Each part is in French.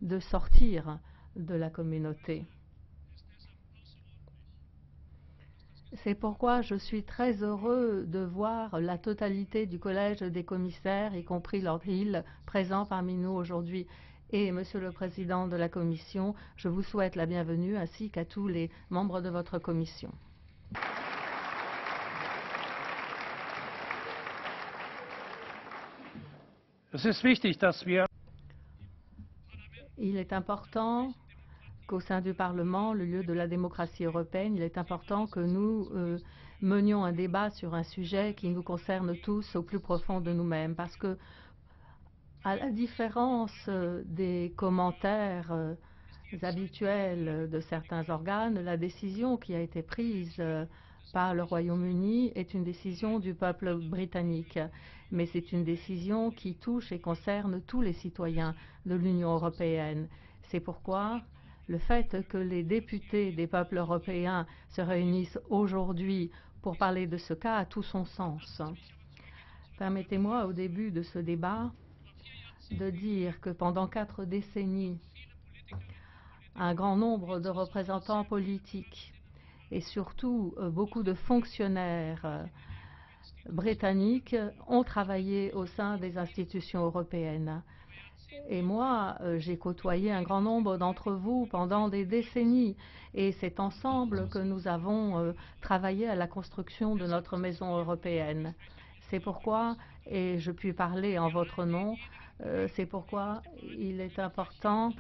de sortir de la communauté. C'est pourquoi je suis très heureux de voir la totalité du collège des commissaires, y compris Lord Hill, présent parmi nous aujourd'hui. Et Monsieur le Président de la Commission, je vous souhaite la bienvenue ainsi qu'à tous les membres de votre commission. Il est important qu'au sein du Parlement, le lieu de la démocratie européenne, il est important que nous menions un débat sur un sujet qui nous concerne tous au plus profond de nous-mêmes, parce que, à la différence des commentaires habituels de certains organes, la décision qui a été prise par le Royaume-Uni est une décision du peuple britannique, mais c'est une décision qui touche et concerne tous les citoyens de l'Union européenne. C'est pourquoi le fait que les députés des peuples européens se réunissent aujourd'hui pour parler de ce cas a tout son sens. Permettez-moi, au début de ce débat, de dire que pendant 4 décennies, un grand nombre de représentants politiques et surtout beaucoup de fonctionnaires britanniques ont travaillé au sein des institutions européennes. Et moi, j'ai côtoyé un grand nombre d'entre vous pendant des décennies. Et c'est ensemble que nous avons travaillé à la construction de notre maison européenne. C'est pourquoi, et je puis parler en votre nom, c'est pourquoi il est important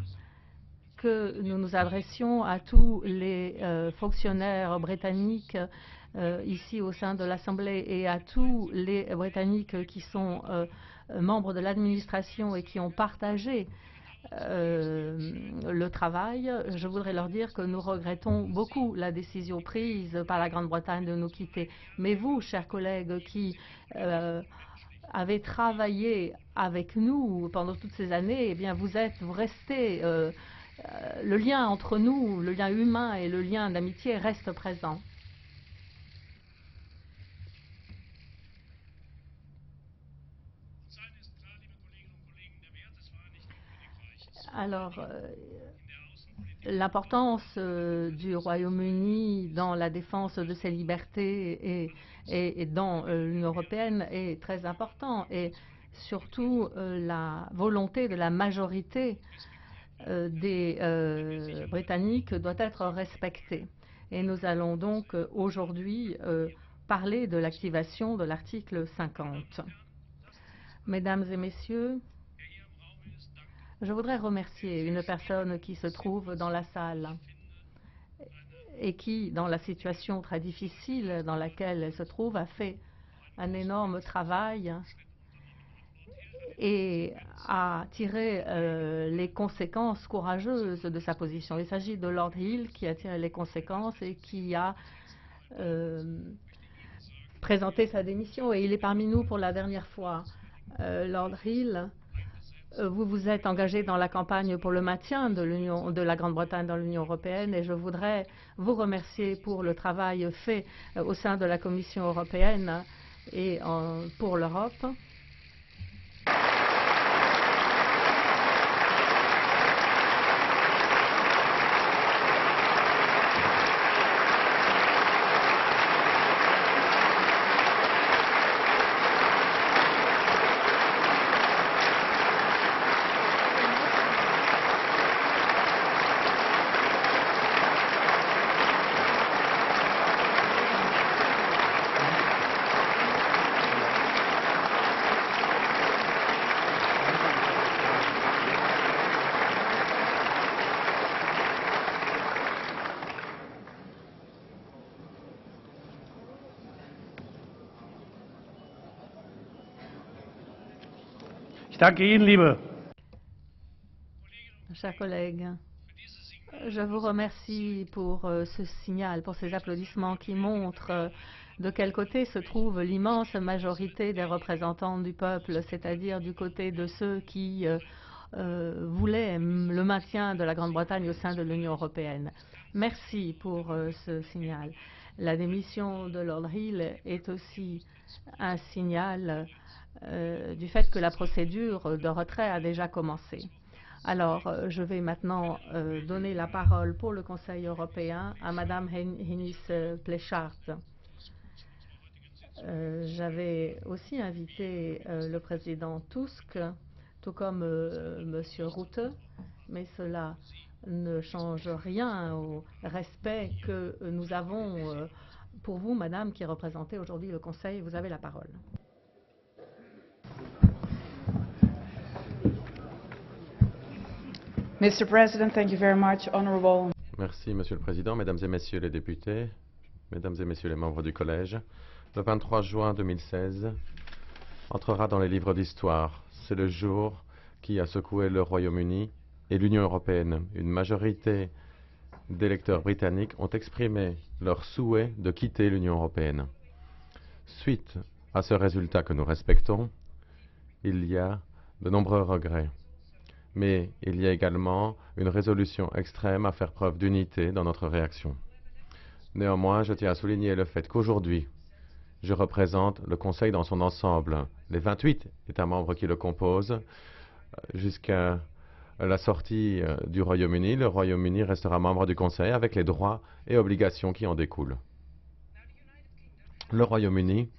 que nous nous adressions à tous les fonctionnaires britanniques ici au sein de l'Assemblée et à tous les Britanniques qui sont membres de l'administration et qui ont partagé le travail. Je voudrais leur dire que nous regrettons beaucoup la décision prise par la Grande-Bretagne de nous quitter. Mais vous, chers collègues, qui avez travaillé avec nous pendant toutes ces années, eh bien, vous restez le lien entre nous, le lien humain et le lien d'amitié reste présent. Alors, l'importance du Royaume-Uni dans la défense de ses libertés et dans l'Union européenne est très important, et surtout la volonté de la majorité des Britanniques doit être respectée. Et nous allons donc aujourd'hui parler de l'activation de l'article 50. Mesdames et messieurs, je voudrais remercier une personne qui se trouve dans la salle et qui, dans la situation très difficile dans laquelle elle se trouve, a fait un énorme travail et a tiré les conséquences courageuses de sa position. Il s'agit de Lord Hill qui a tiré les conséquences et qui a présenté sa démission, et il est parmi nous pour la dernière fois. Lord Hill, vous vous êtes engagé dans la campagne pour le maintien de la Grande-Bretagne dans l'Union européenne, et je voudrais vous remercier pour le travail fait au sein de la Commission européenne et pour l'Europe. Chers collègues, je vous remercie pour ce signal, pour ces applaudissements qui montrent de quel côté se trouve l'immense majorité des représentants du peuple, c'est-à-dire du côté de ceux qui voulaient le maintien de la Grande-Bretagne au sein de l'Union européenne. Merci pour ce signal. La démission de Lord Hill est aussi un signal du fait que la procédure de retrait a déjà commencé. Alors, je vais maintenant donner la parole pour le Conseil européen à Madame Hennis Plasschaert. J'avais aussi invité le président Tusk, tout comme Monsieur Rutte, mais cela ne change rien au respect que nous avons pour vous, Madame, qui représentez aujourd'hui le Conseil. Vous avez la parole. Mr. President, thank you very much, honorable. Merci, Monsieur le Président, Mesdames et Messieurs les députés, Mesdames et Messieurs les membres du Collège. Le 23 juin 2016 entrera dans les livres d'histoire. C'est le jour qui a secoué le Royaume-Uni et l'Union européenne. Une majorité d'électeurs britanniques ont exprimé leur souhait de quitter l'Union européenne. Suite à ce résultat que nous respectons, il y a de nombreux regrets. Mais il y a également une résolution extrême à faire preuve d'unité dans notre réaction. Néanmoins, je tiens à souligner le fait qu'aujourd'hui, je représente le Conseil dans son ensemble, les 28 États membres qui le composent. Jusqu'à la sortie du Royaume-Uni, le Royaume-Uni restera membre du Conseil avec les droits et obligations qui en découlent. Le Royaume-Uni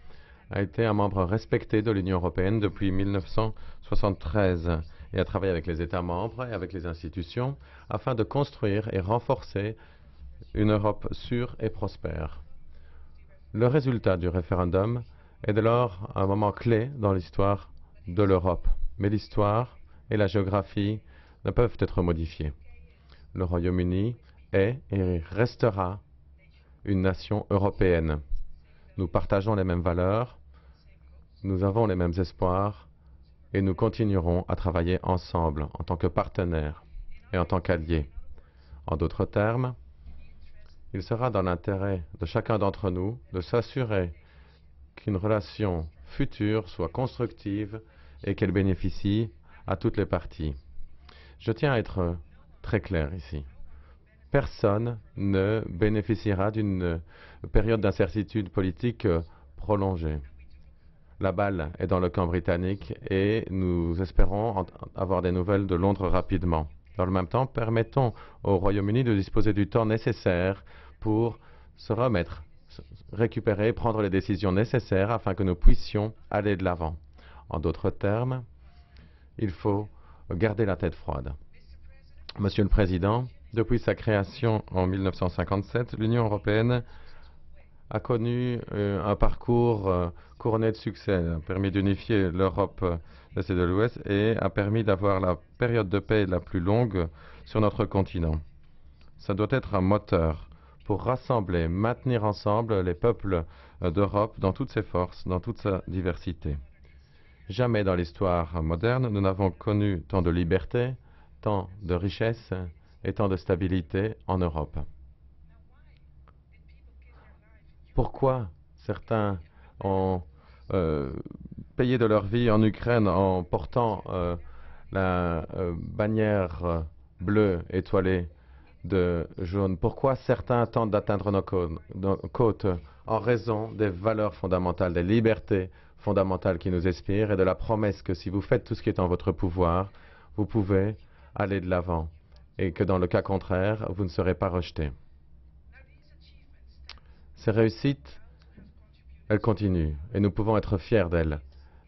a été un membre respecté de l'Union européenne depuis 1973 et a travaillé avec les États membres et avec les institutions afin de construire et renforcer une Europe sûre et prospère. Le résultat du référendum est dès lors un moment clé dans l'histoire de l'Europe. Mais l'histoire et la géographie ne peuvent être modifiées. Le Royaume-Uni est et restera une nation européenne. Nous partageons les mêmes valeurs, nous avons les mêmes espoirs et nous continuerons à travailler ensemble en tant que partenaires et en tant qu'alliés. En d'autres termes, il sera dans l'intérêt de chacun d'entre nous de s'assurer qu'une relation future soit constructive et qu'elle bénéficie à toutes les parties. Je tiens à être très clair ici. Personne ne bénéficiera d'une période d'incertitude politique prolongée. La balle est dans le camp britannique et nous espérons avoir des nouvelles de Londres rapidement. Dans le même temps, permettons au Royaume-Uni de disposer du temps nécessaire pour se remettre, récupérer, prendre les décisions nécessaires afin que nous puissions aller de l'avant. En d'autres termes, il faut garder la tête froide. Monsieur le Président, depuis sa création en 1957, l'Union européenne a connu un parcours couronné de succès, a permis d'unifier l'Europe de l'Est et de l'Ouest et a permis d'avoir la période de paix la plus longue sur notre continent. Ça doit être un moteur pour rassembler, maintenir ensemble les peuples d'Europe dans toutes ses forces, dans toute sa diversité. Jamais dans l'histoire moderne, nous n'avons connu tant de liberté, tant de richesse et tant de stabilité en Europe. Pourquoi certains ont payé de leur vie en Ukraine en portant la bannière bleue étoilée de jaune? Pourquoi certains tentent d'atteindre nos côtes en raison des valeurs fondamentales, des libertés fondamentales qui nous inspirent et de la promesse que si vous faites tout ce qui est en votre pouvoir, vous pouvez aller de l'avant et que dans le cas contraire, vous ne serez pas rejeté. Ces réussites, elles continuent et nous pouvons être fiers d'elles.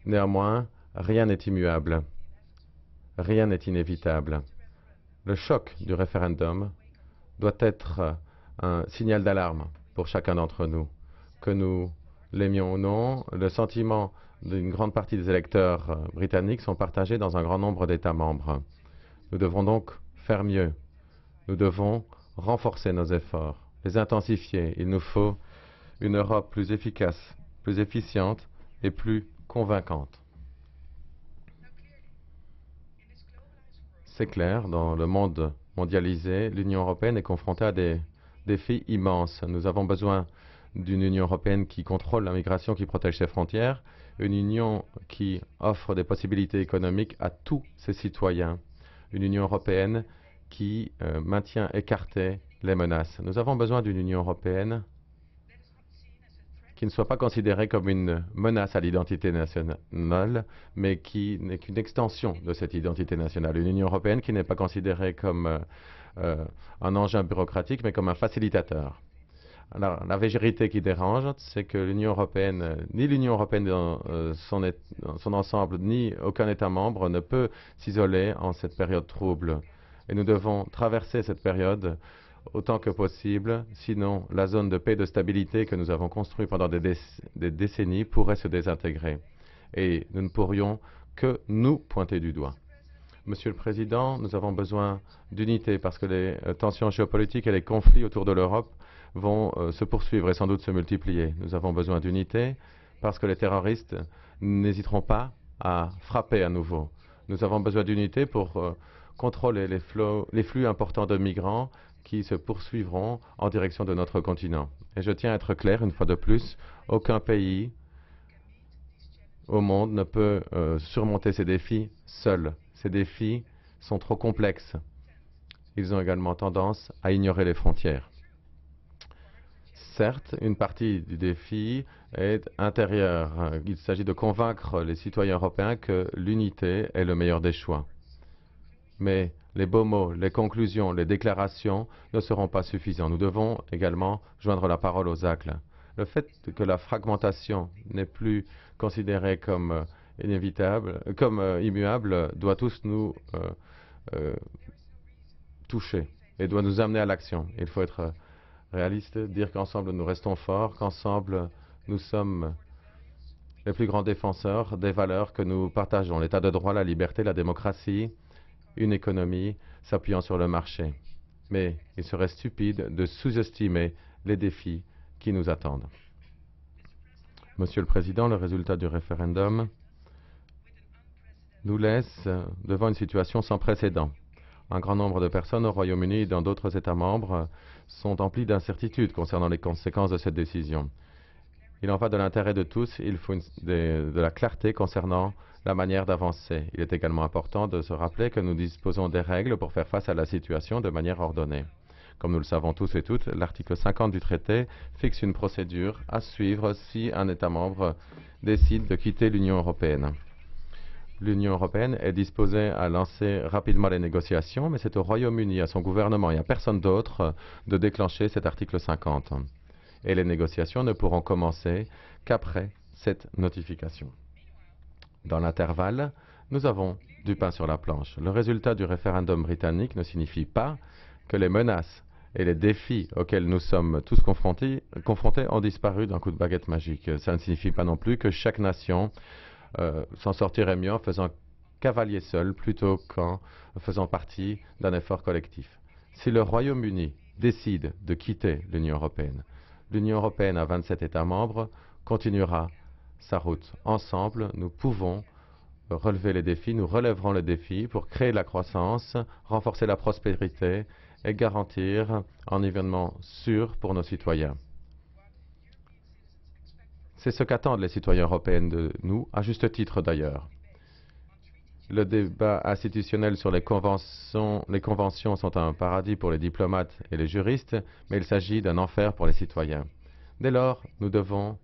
Néanmoins, rien n'est immuable, rien n'est inévitable. Le choc du référendum doit être un signal d'alarme pour chacun d'entre nous. Que nous l'aimions ou non, le sentiment d'une grande partie des électeurs britanniques sont partagés dans un grand nombre d'États membres. Nous devrons donc faire mieux. Nous devons renforcer nos efforts, les intensifier. Il nous faut une Europe plus efficace, plus efficiente et plus convaincante. C'est clair, dans le monde mondialisé, l'Union européenne est confrontée à des défis immenses. Nous avons besoin d'une Union européenne qui contrôle la migration, qui protège ses frontières, une Union qui offre des possibilités économiques à tous ses citoyens, une Union européenne qui maintient écartées les menaces. Nous avons besoin d'une Union européenne qui ne soit pas considéré comme une menace à l'identité nationale, mais qui n'est qu'une extension de cette identité nationale. Une Union européenne qui n'est pas considérée comme un engin bureaucratique, mais comme un facilitateur. Alors, la vérité qui dérange, c'est que l'Union européenne, ni l'Union européenne dans son ensemble, ni aucun État membre ne peut s'isoler en cette période trouble. Et nous devons traverser cette période autant que possible, sinon la zone de paix et de stabilité que nous avons construite pendant des décennies pourrait se désintégrer. Et nous ne pourrions que nous pointer du doigt. Monsieur le Président, nous avons besoin d'unité parce que les tensions géopolitiques et les conflits autour de l'Europe vont se poursuivre et sans doute se multiplier. Nous avons besoin d'unité parce que les terroristes n'hésiteront pas à frapper à nouveau. Nous avons besoin d'unité pour contrôler les flux importants de migrants qui se poursuivront en direction de notre continent. Et je tiens à être clair, une fois de plus, aucun pays au monde ne peut surmonter ces défis seul. Ces défis sont trop complexes. Ils ont également tendance à ignorer les frontières. Certes, une partie du défi est intérieure. Il s'agit de convaincre les citoyens européens que l'unité est le meilleur des choix. Mais les beaux mots, les conclusions, les déclarations ne seront pas suffisants. Nous devons également joindre la parole aux actes. Le fait que la fragmentation n'est plus considérée comme inévitable, comme immuable, doit tous nous toucher et doit nous amener à l'action. Il faut être réaliste, dire qu'ensemble nous restons forts, qu'ensemble nous sommes les plus grands défenseurs des valeurs que nous partageons, l'état de droit, la liberté, la démocratie, une économie s'appuyant sur le marché. Mais il serait stupide de sous-estimer les défis qui nous attendent. Monsieur le Président, le résultat du référendum nous laisse devant une situation sans précédent. Un grand nombre de personnes au Royaume-Uni et dans d'autres États membres sont emplies d'incertitudes concernant les conséquences de cette décision. Il en va de l'intérêt de tous, il faut de la clarté concernant la manière d'avancer. Il est également important de se rappeler que nous disposons des règles pour faire face à la situation de manière ordonnée. Comme nous le savons tous et toutes, l'article 50 du traité fixe une procédure à suivre si un État membre décide de quitter l'Union européenne. L'Union européenne est disposée à lancer rapidement les négociations, mais c'est au Royaume-Uni, à son gouvernement et à personne d'autre de déclencher cet article 50. Et les négociations ne pourront commencer qu'après cette notification. Dans l'intervalle, nous avons du pain sur la planche. Le résultat du référendum britannique ne signifie pas que les menaces et les défis auxquels nous sommes tous confrontés ont disparu d'un coup de baguette magique. Ça ne signifie pas non plus que chaque nation s'en sortirait mieux en faisant cavalier seul plutôt qu'en faisant partie d'un effort collectif. Si le Royaume-Uni décide de quitter l'Union européenne à 27 États membres continuera sa route. Ensemble, nous pouvons relever les défis, nous relèverons les défis pour créer la croissance, renforcer la prospérité et garantir un environnement sûr pour nos citoyens. C'est ce qu'attendent les citoyens européens de nous, à juste titre d'ailleurs. Le débat institutionnel sur les conventions sont un paradis pour les diplomates et les juristes, mais il s'agit d'un enfer pour les citoyens. Dès lors, nous devons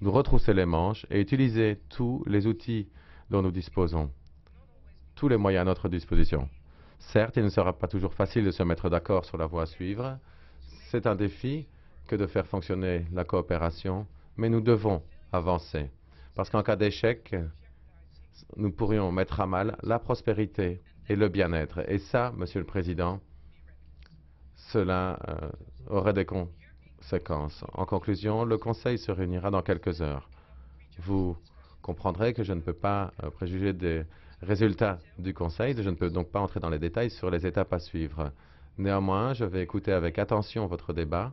nous retrousser les manches et utiliser tous les outils dont nous disposons, tous les moyens à notre disposition. Certes, il ne sera pas toujours facile de se mettre d'accord sur la voie à suivre. C'est un défi que de faire fonctionner la coopération, mais nous devons avancer. Parce qu'en cas d'échec, nous pourrions mettre à mal la prospérité et le bien-être. Et ça, Monsieur le Président, cela aurait des conséquences. En conclusion, le Conseil se réunira dans quelques heures. Vous comprendrez que je ne peux pas préjuger des résultats du Conseil, je ne peux donc pas entrer dans les détails sur les étapes à suivre. Néanmoins, je vais écouter avec attention votre débat.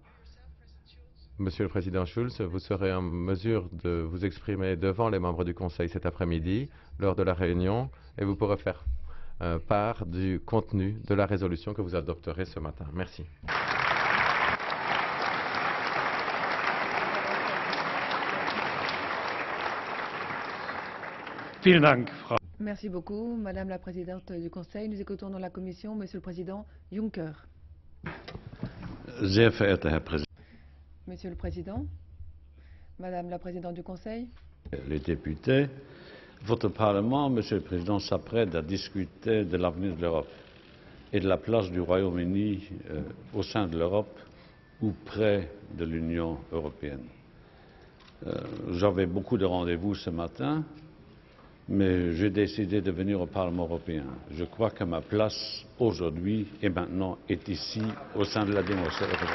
Monsieur le Président Schulz, vous serez en mesure de vous exprimer devant les membres du Conseil cet après-midi, lors de la réunion, et vous pourrez faire part du contenu de la résolution que vous adopterez ce matin. Merci. Merci beaucoup, Madame la Présidente du Conseil. Nous écoutons dans la Commission Monsieur le Président Juncker. Sehr verehrter Herr Präsident. Monsieur le Président, Madame la Présidente du Conseil. Les députés, votre Parlement, Monsieur le Président, s'apprête à discuter de l'avenir de l'Europe et de la place du Royaume-Uni au sein de l'Europe ou près de l'Union européenne. J'avais beaucoup de rendez-vous ce matin, mais j'ai décidé de venir au Parlement européen. Je crois que ma place aujourd'hui et maintenant est ici, au sein de la démocratie européenne.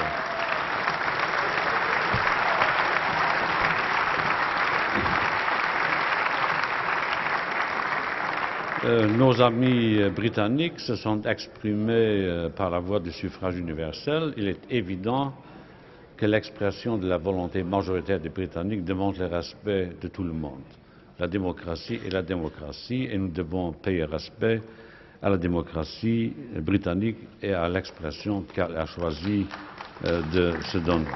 Nos amis britanniques se sont exprimés par la voie du suffrage universel. Il est évident que l'expression de la volonté majoritaire des Britanniques demande le respect de tout le monde. La démocratie est la démocratie et nous devons payer respect à la démocratie britannique et à l'expression qu'elle a choisi de se donner.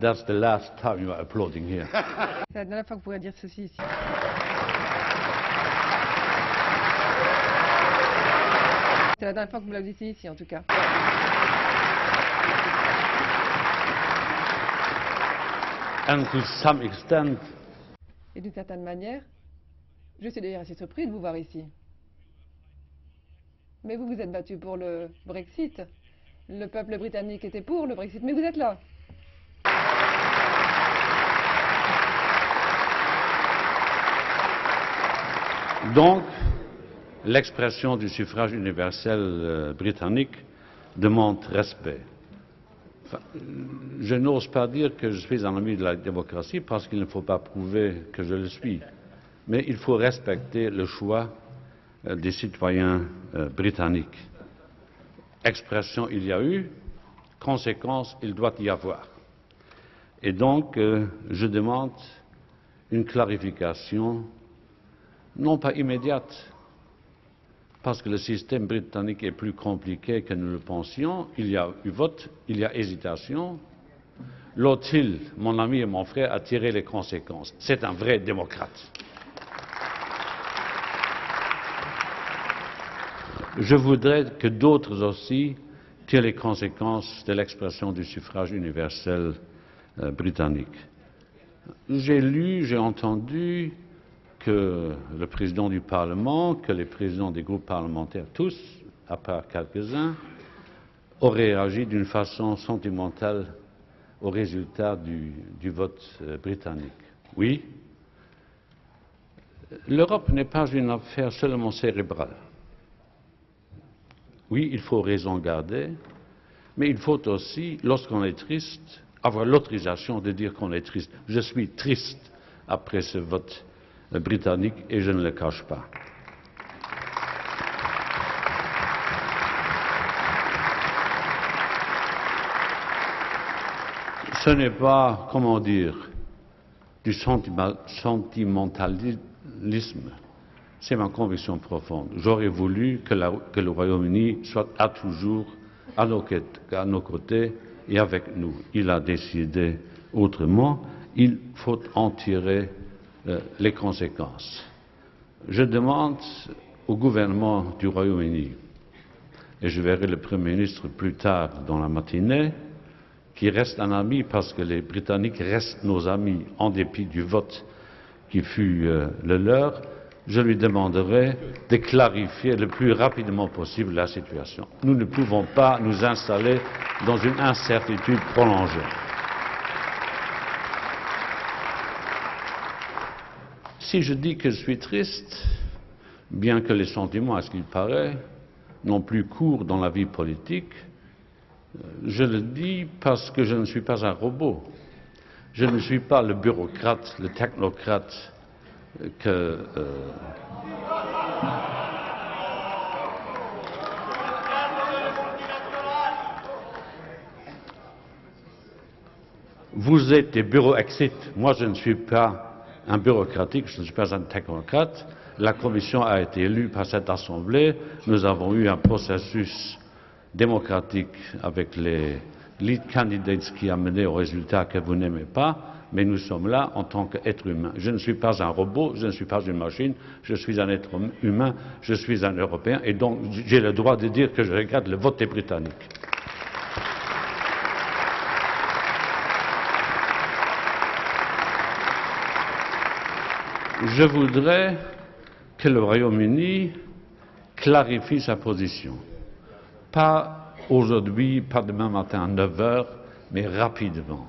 That's the last time you are applauding here. C'est la dernière fois que vous pourrez dire ceci ici. C'est la dernière fois que vous l'avez dit ici, en tout cas. And to some extent, Et d'une certaine manière, je suis d'ailleurs assez surpris de vous voir ici. Mais vous vous êtes battu pour le Brexit. Le peuple britannique était pour le Brexit, mais vous êtes là. donc, l'expression du suffrage universel britannique demande respect. Enfin, je n'ose pas dire que je suis un ami de la démocratie parce qu'il ne faut pas prouver que je le suis. Mais il faut respecter le choix des citoyens britanniques. Expression il y a eu, conséquence il doit y avoir. Et donc, je demande une clarification, non pas immédiate, parce que le système britannique est plus compliqué que nous le pensions. Il y a eu vote, il y a hésitation. L'autre, mon ami et mon frère, a tiré les conséquences. C'est un vrai démocrate. Je voudrais que d'autres aussi tirent les conséquences de l'expression du suffrage universel britannique. J'ai lu, j'ai entendu que le président du Parlement, que les présidents des groupes parlementaires, tous, à part quelques-uns, auraient réagi d'une façon sentimentale au résultat du vote britannique. Oui, l'Europe n'est pas une affaire seulement cérébrale. Oui, il faut raison garder, mais il faut aussi, lorsqu'on est triste, avoir l'autorisation de dire qu'on est triste. Je suis triste après ce vote britannique et je ne le cache pas. Ce n'est pas, comment dire, du sentimentalisme, c'est ma conviction profonde. J'aurais voulu que le Royaume-Uni soit à toujours à nos côtés et avec nous. Il a décidé autrement. Il faut en tirer les conséquences. Je demande au gouvernement du Royaume-Uni, et je verrai le Premier ministre plus tard dans la matinée, qui reste un ami parce que les Britanniques restent nos amis en dépit du vote qui fut le leur, je lui demanderai de clarifier le plus rapidement possible la situation. Nous ne pouvons pas nous installer dans une incertitude prolongée. Si je dis que je suis triste, bien que les sentiments, à ce qu'il paraît, n'ont plus cours dans la vie politique, je le dis parce que je ne suis pas un robot. Je ne suis pas le bureaucrate, le technocrate que vous êtes des bureau-exit. Moi, je ne suis pas un bureaucratique, je ne suis pas un technocrate. La Commission a été élue par cette Assemblée. Nous avons eu un processus démocratique avec les lead candidates qui a mené au résultat que vous n'aimez pas. mais nous sommes là en tant qu'êtres humains. Je ne suis pas un robot, je ne suis pas une machine, je suis un être humain, je suis un Européen, et donc j'ai le droit de dire que je regarde le vote des Britanniques. Je voudrais que le Royaume-Uni clarifie sa position. Pas aujourd'hui, pas demain matin à 9 heures, mais rapidement.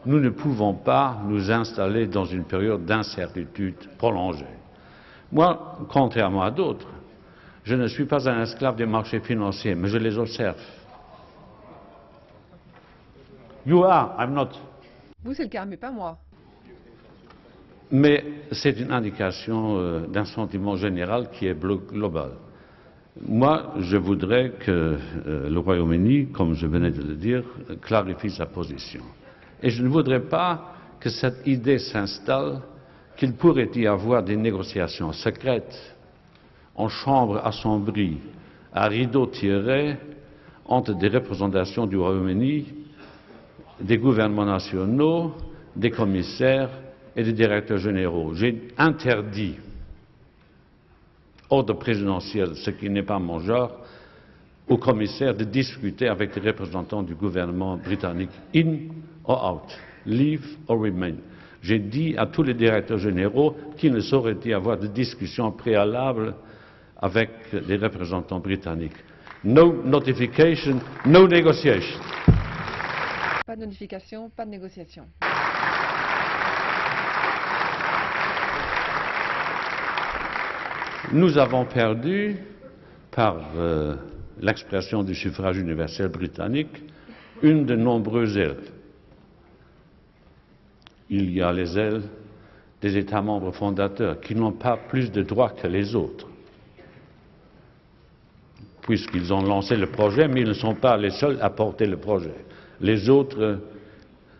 Nous ne pouvons pas nous installer dans une période d'incertitude prolongée. Moi, contrairement à d'autres, je ne suis pas un esclave des marchés financiers, mais je les observe. You are, I'm not. Vous, c'est le cas, mais pas moi. Mais c'est une indication d'un sentiment général qui est global. Moi, je voudrais que le Royaume-Uni, comme je venais de le dire, clarifie sa position. Et je ne voudrais pas que cette idée s'installe qu'il pourrait y avoir des négociations secrètes, en chambre assombrie, à rideau tiré, entre des représentations du Royaume-Uni, des gouvernements nationaux, des commissaires et des directeurs généraux. J'ai interdit, ordre présidentiel, ce qui n'est pas mon genre, aux commissaires de discuter avec les représentants du gouvernement britannique, in or out, leave or remain. J'ai dit à tous les directeurs généraux qu'il ne saurait y avoir de discussion préalable avec les représentants britanniques. No notification, no negotiation. Pas de notification, pas de négociation. Nous avons perdu, par l'expression du suffrage universel britannique, une de nombreuses ailes. Il y a les ailes des États membres fondateurs qui n'ont pas plus de droits que les autres, puisqu'ils ont lancé le projet, mais ils ne sont pas les seuls à porter le projet. Les autres,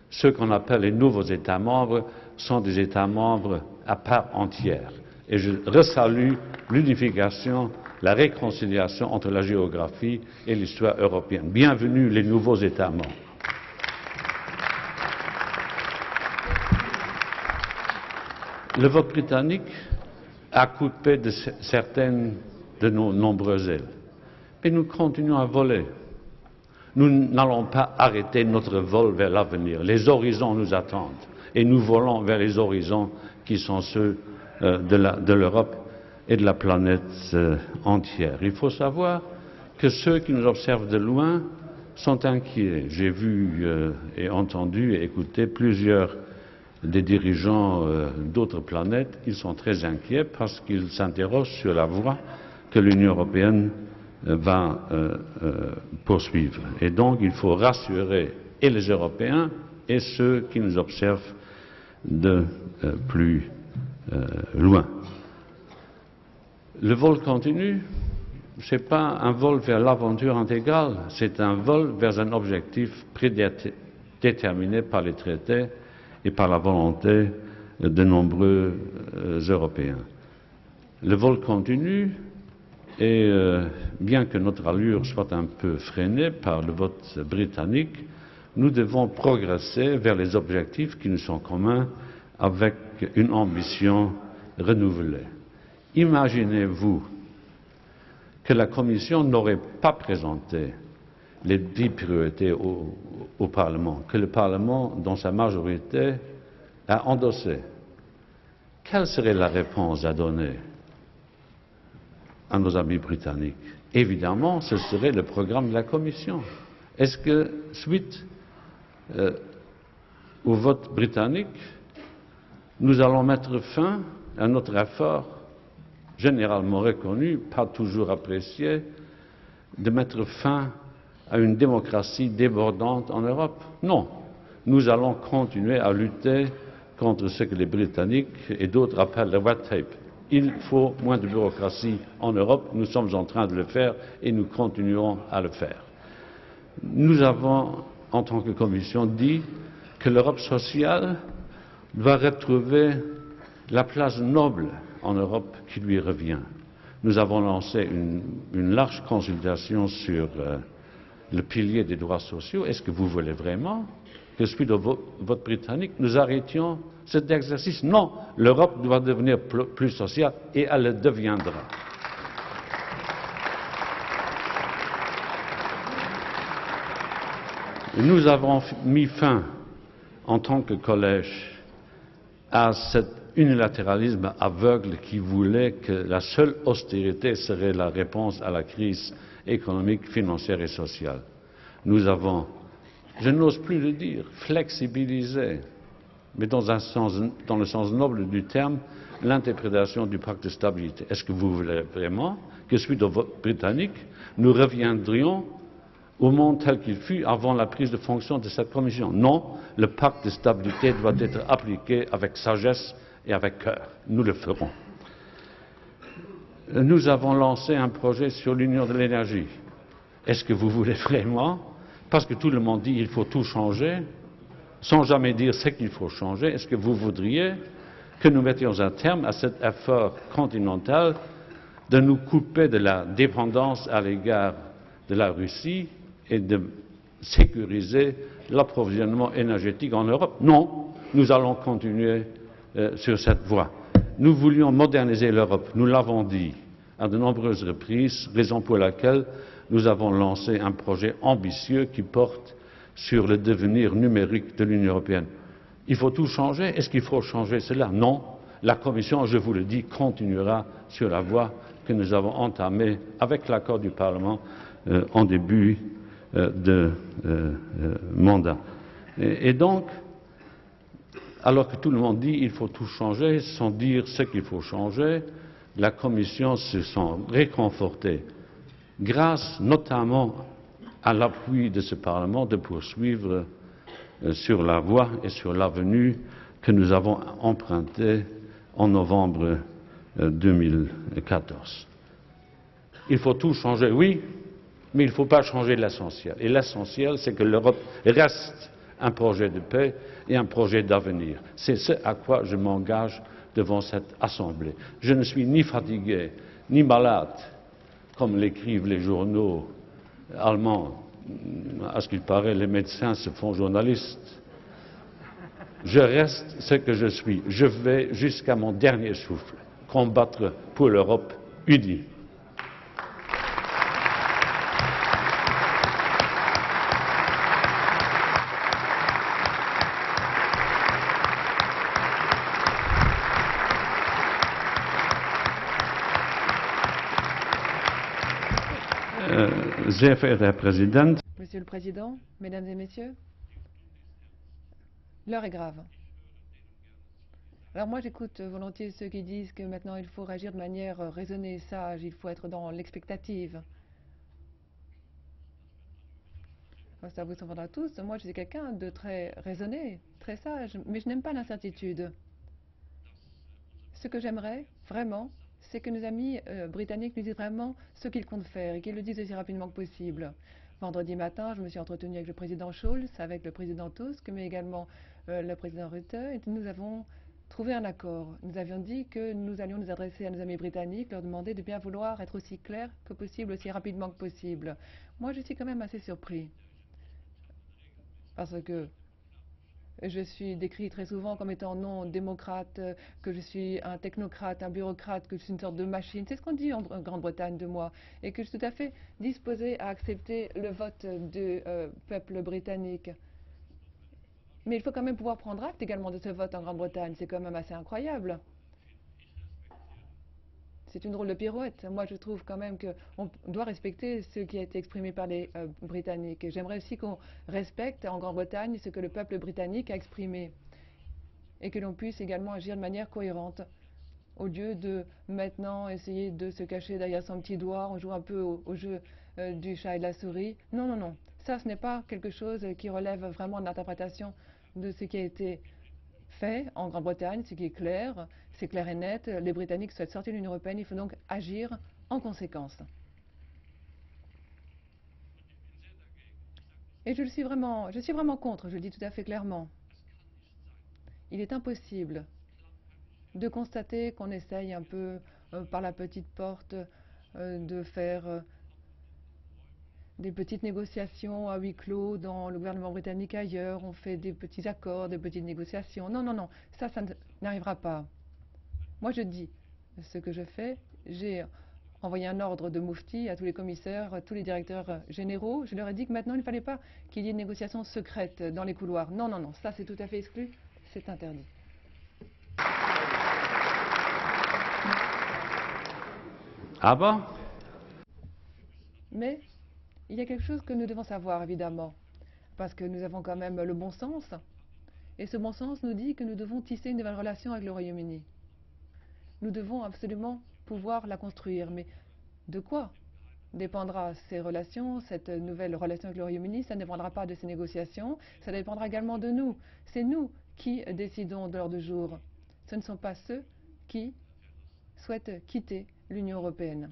ceux qu'on appelle les nouveaux États membres, sont des États membres à part entière. Et je resalue l'unification, la réconciliation entre la géographie et l'histoire européenne. Bienvenue les nouveaux États membres. Le vote britannique a coupé de certaines de nos nombreuses ailes. Mais nous continuons à voler. Nous n'allons pas arrêter notre vol vers l'avenir. Les horizons nous attendent. Et nous volons vers les horizons qui sont ceux de l'Europe et de la planète entière. Il faut savoir que ceux qui nous observent de loin sont inquiets. J'ai vu et entendu et écouté plusieurs des dirigeants d'autres planètes. Ils sont très inquiets parce qu'ils s'interrogent sur la voie que l'Union européenne va poursuivre. Et donc il faut rassurer et les Européens et ceux qui nous observent de plus loin. Le vol continue, ce n'est pas un vol vers l'aventure intégrale, c'est un vol vers un objectif prédéterminé par les traités et par la volonté de nombreux Européens. Le vol continue et bien que notre allure soit un peu freinée par le vote britannique, nous devons progresser vers les objectifs qui nous sont communs avec une ambition renouvelée. Imaginez-vous que la Commission n'aurait pas présenté les 10 priorités au Parlement, que le Parlement, dans sa majorité, a endossé. Quelle serait la réponse à donner à nos amis britanniques? Évidemment, ce serait le programme de la Commission. Est-ce que, suite au vote britannique, nous allons mettre fin à notre effort, généralement reconnu, pas toujours apprécié, de mettre fin à une démocratie débordante en Europe? Non. Nous allons continuer à lutter contre ce que les Britanniques et d'autres appellent le red tape. Il faut moins de bureaucratie en Europe, nous sommes en train de le faire et nous continuerons à le faire. Nous avons, en tant que Commission, dit que l'Europe sociale doit retrouver la place noble en Europe qui lui revient. Nous avons lancé une large consultation sur le pilier des droits sociaux. Est-ce que vous voulez vraiment que celui de vote britannique, nous arrêtions cet exercice. Non, l'Europe doit devenir plus sociale et elle le deviendra. Nous avons mis fin, en tant que collège, à cet unilatéralisme aveugle qui voulait que la seule austérité serait la réponse à la crise économique, financière et sociale. Nous avons, je n'ose plus le dire, flexibilisé, mais dans le sens noble du terme, l'interprétation du pacte de stabilité. Est-ce que vous voulez vraiment que, suite au vote britannique, nous reviendrions au monde tel qu'il fut avant la prise de fonction de cette commission? Non, le pacte de stabilité doit être appliqué avec sagesse et avec cœur. Nous le ferons. Nous avons lancé un projet sur l'union de l'énergie. Est-ce que vous voulez vraiment, parce que tout le monde dit qu'il faut tout changer, sans jamais dire ce qu'il faut changer, est-ce que vous voudriez que nous mettions un terme à cet effort continental de nous couper de la dépendance à l'égard de la Russie et de sécuriser l'approvisionnement énergétique en Europe? Non, nous allons continuer sur cette voie. Nous voulions moderniser l'Europe, nous l'avons dit à de nombreuses reprises, raison pour laquelle nous avons lancé un projet ambitieux qui porte sur le devenir numérique de l'Union européenne. Il faut tout changer. Est-ce qu'il faut changer cela? Non. La Commission, je vous le dis, continuera sur la voie que nous avons entamée avec l'accord du Parlement en début de mandat. Et donc, alors que tout le monde dit qu'il faut tout changer, sans dire ce qu'il faut changer, la Commission se sent réconfortée, grâce notamment à l'appui de ce Parlement, de poursuivre sur la voie et sur l'avenue que nous avons empruntée en novembre 2014. Il faut tout changer, oui, mais il ne faut pas changer l'essentiel. Et l'essentiel, c'est que l'Europe reste un projet de paix et un projet d'avenir. C'est ce à quoi je m'engage devant cette Assemblée. Je ne suis ni fatigué, ni malade, comme l'écrivent les journaux allemands. À ce qu'il paraît, les médecins se font journalistes. Je reste ce que je suis. Je vais jusqu'à mon dernier souffle combattre pour l'Europe unie. Sehr verehrter Herr Präsident, Monsieur le Président, Mesdames et Messieurs, l'heure est grave. Alors moi j'écoute volontiers ceux qui disent que maintenant il faut réagir de manière raisonnée, sage, il faut être dans l'expectative. Ça vous surprendra tous, moi je suis quelqu'un de très raisonné, très sage, mais je n'aime pas l'incertitude. Ce que j'aimerais, vraiment, c'est que nos amis britanniques nous disent vraiment ce qu'ils comptent faire et qu'ils le disent aussi rapidement que possible. Vendredi matin, je me suis entretenue avec le président Schulz, avec le président Tusk, mais également le président Rutte, et nous avons trouvé un accord. Nous avions dit que nous allions nous adresser à nos amis britanniques, leur demander de bien vouloir être aussi clairs que possible, aussi rapidement que possible. Moi, je suis quand même assez surpris, parce que je suis décrit très souvent comme étant non démocrate, que je suis un technocrate, un bureaucrate, que je suis une sorte de machine. C'est ce qu'on dit en Grande-Bretagne de moi. Et que je suis tout à fait disposée à accepter le vote du peuple britannique. Mais il faut quand même pouvoir prendre acte également de ce vote en Grande-Bretagne. C'est quand même assez incroyable. C'est une drôle de pirouette. Moi, je trouve quand même qu'on doit respecter ce qui a été exprimé par les Britanniques. Et j'aimerais aussi qu'on respecte en Grande-Bretagne ce que le peuple britannique a exprimé. Et que l'on puisse également agir de manière cohérente. Au lieu de maintenant essayer de se cacher derrière son petit doigt, on joue un peu au jeu du chat et de la souris. Non, non, non. Ça, ce n'est pas quelque chose qui relève vraiment de l'interprétation de ce qui a été fait en Grande-Bretagne, ce qui est clair, c'est clair et net. Les Britanniques souhaitent sortir de l'Union européenne, il faut donc agir en conséquence. Et je suis vraiment contre, je le dis tout à fait clairement. Il est impossible de constater qu'on essaye un peu par la petite porte de des petites négociations à huis clos dans le gouvernement britannique et ailleurs. On fait des petits accords, des petites négociations. Non, non, non, ça n'arrivera pas. Moi, je dis ce que je fais. J'ai envoyé un ordre de Mufti à tous les commissaires, à tous les directeurs généraux. Je leur ai dit que maintenant, il ne fallait pas qu'il y ait une négociation secrète dans les couloirs. Non, non, non, ça c'est tout à fait exclu, c'est interdit. Ah bon? Mais il y a quelque chose que nous devons savoir, évidemment, parce que nous avons quand même le bon sens. Et ce bon sens nous dit que nous devons tisser une nouvelle relation avec le Royaume-Uni. Nous devons absolument pouvoir la construire. Mais de quoi dépendra ces relations, cette nouvelle relation avec le Royaume-Uni? Ça ne dépendra pas de ces négociations, ça dépendra également de nous. C'est nous qui décidons de l'heure du jour. Ce ne sont pas ceux qui souhaitent quitter l'Union européenne.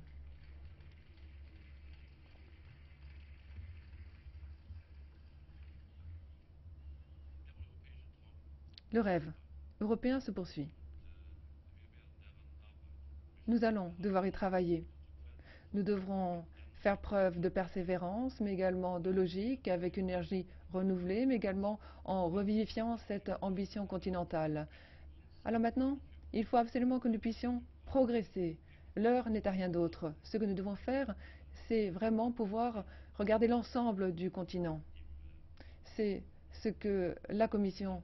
Le rêve européen se poursuit. Nous allons devoir y travailler. Nous devrons faire preuve de persévérance, mais également de logique, avec une énergie renouvelée, mais également en revivifiant cette ambition continentale. Alors maintenant, il faut absolument que nous puissions progresser. L'heure n'est à rien d'autre. Ce que nous devons faire, c'est vraiment pouvoir regarder l'ensemble du continent. C'est ce que la Commission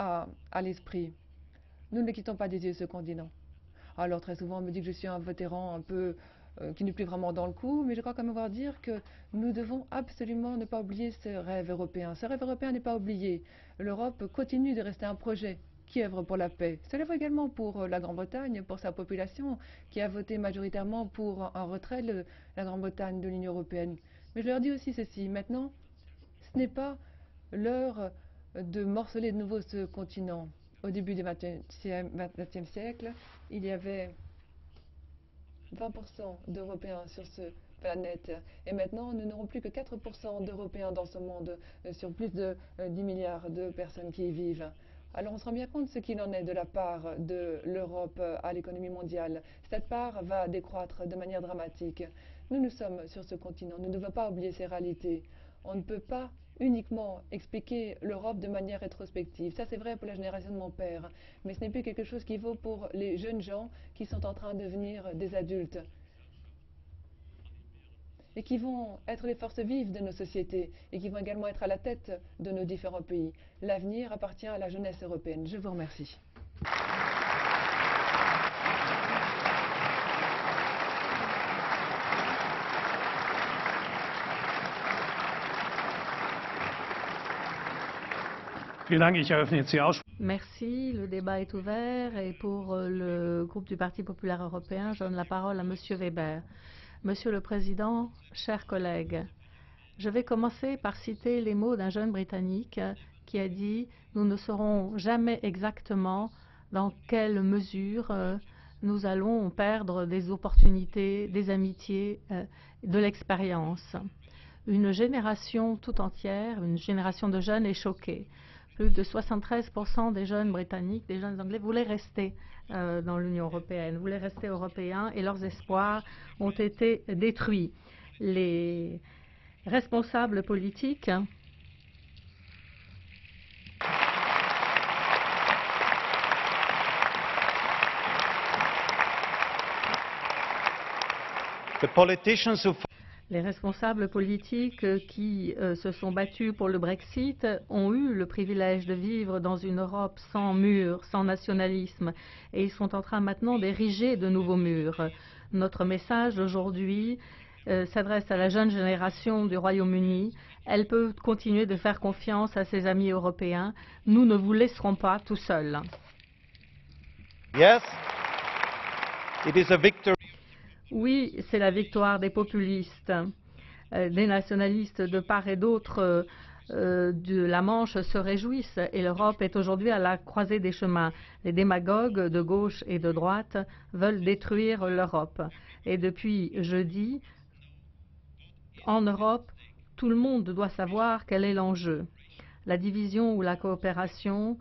a à l'esprit. Nous ne quittons pas des yeux ce continent. Alors très souvent on me dit que je suis un vétéran un peu qui n'est plus vraiment dans le coup, mais je crois quand même avoir dire que nous devons absolument ne pas oublier ce rêve européen. Ce rêve européen n'est pas oublié. L'Europe continue de rester un projet qui œuvre pour la paix. Cela vaut également pour la Grande-Bretagne, pour sa population, qui a voté majoritairement pour un retrait de la Grande-Bretagne de l'Union européenne. Mais je leur dis aussi ceci, maintenant, ce n'est pas l'heure de morceler de nouveau ce continent. Au début du XXe siècle, il y avait 20% d'Européens sur cette planète. Et maintenant, nous n'aurons plus que 4% d'Européens dans ce monde, sur plus de 10 milliards de personnes qui y vivent. Alors on se rend bien compte de ce qu'il en est de la part de l'Europe à l'économie mondiale. Cette part va décroître de manière dramatique. Nous sommes sur ce continent, nous ne devons pas oublier ces réalités. On ne peut pas uniquement expliquer l'Europe de manière rétrospective. Ça, c'est vrai pour la génération de mon père, mais ce n'est plus quelque chose qui vaut pour les jeunes gens qui sont en train de devenir des adultes et qui vont être les forces vives de nos sociétés et qui vont également être à la tête de nos différents pays. L'avenir appartient à la jeunesse européenne. Je vous remercie. Merci. Le débat est ouvert et pour le groupe du Parti populaire européen, je donne la parole à Monsieur Weber. Monsieur le Président, chers collègues, je vais commencer par citer les mots d'un jeune Britannique qui a dit « Nous ne saurons jamais exactement dans quelle mesure nous allons perdre des opportunités, des amitiés, de l'expérience. » Une génération tout entière, une génération de jeunes est choquée. Plus de 73% des jeunes britanniques, des jeunes anglais voulaient rester dans l'Union européenne, voulaient rester européens et leurs espoirs ont été détruits. Les responsables politiques Les responsables politiques qui se sont battus pour le Brexit ont eu le privilège de vivre dans une Europe sans murs, sans nationalisme, et ils sont en train maintenant d'ériger de nouveaux murs. Notre message aujourd'hui s'adresse à la jeune génération du Royaume-Uni. Elle peut continuer de faire confiance à ses amis européens. Nous ne vous laisserons pas tout seuls. Yes, it is a victory. Oui, c'est la victoire des populistes, des nationalistes de part et d'autre de la Manche se réjouissent et l'Europe est aujourd'hui à la croisée des chemins. Les démagogues de gauche et de droite veulent détruire l'Europe. Et depuis jeudi, en Europe, tout le monde doit savoir quel est l'enjeu. La division ou la coopération,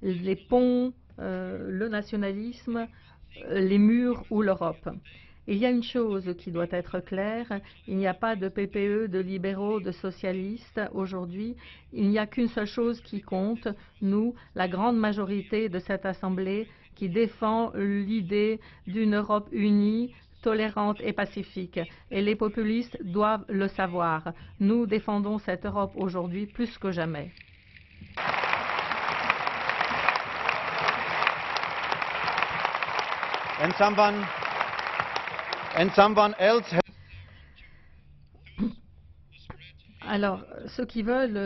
les ponts, le nationalisme, les murs ou l'Europe. Il y a une chose qui doit être claire, il n'y a pas de PPE, de libéraux, de socialistes aujourd'hui. Il n'y a qu'une seule chose qui compte, nous, la grande majorité de cette Assemblée, qui défend l'idée d'une Europe unie, tolérante et pacifique. Et les populistes doivent le savoir. Nous défendons cette Europe aujourd'hui plus que jamais. And someone else has Alors, ceux qui veulent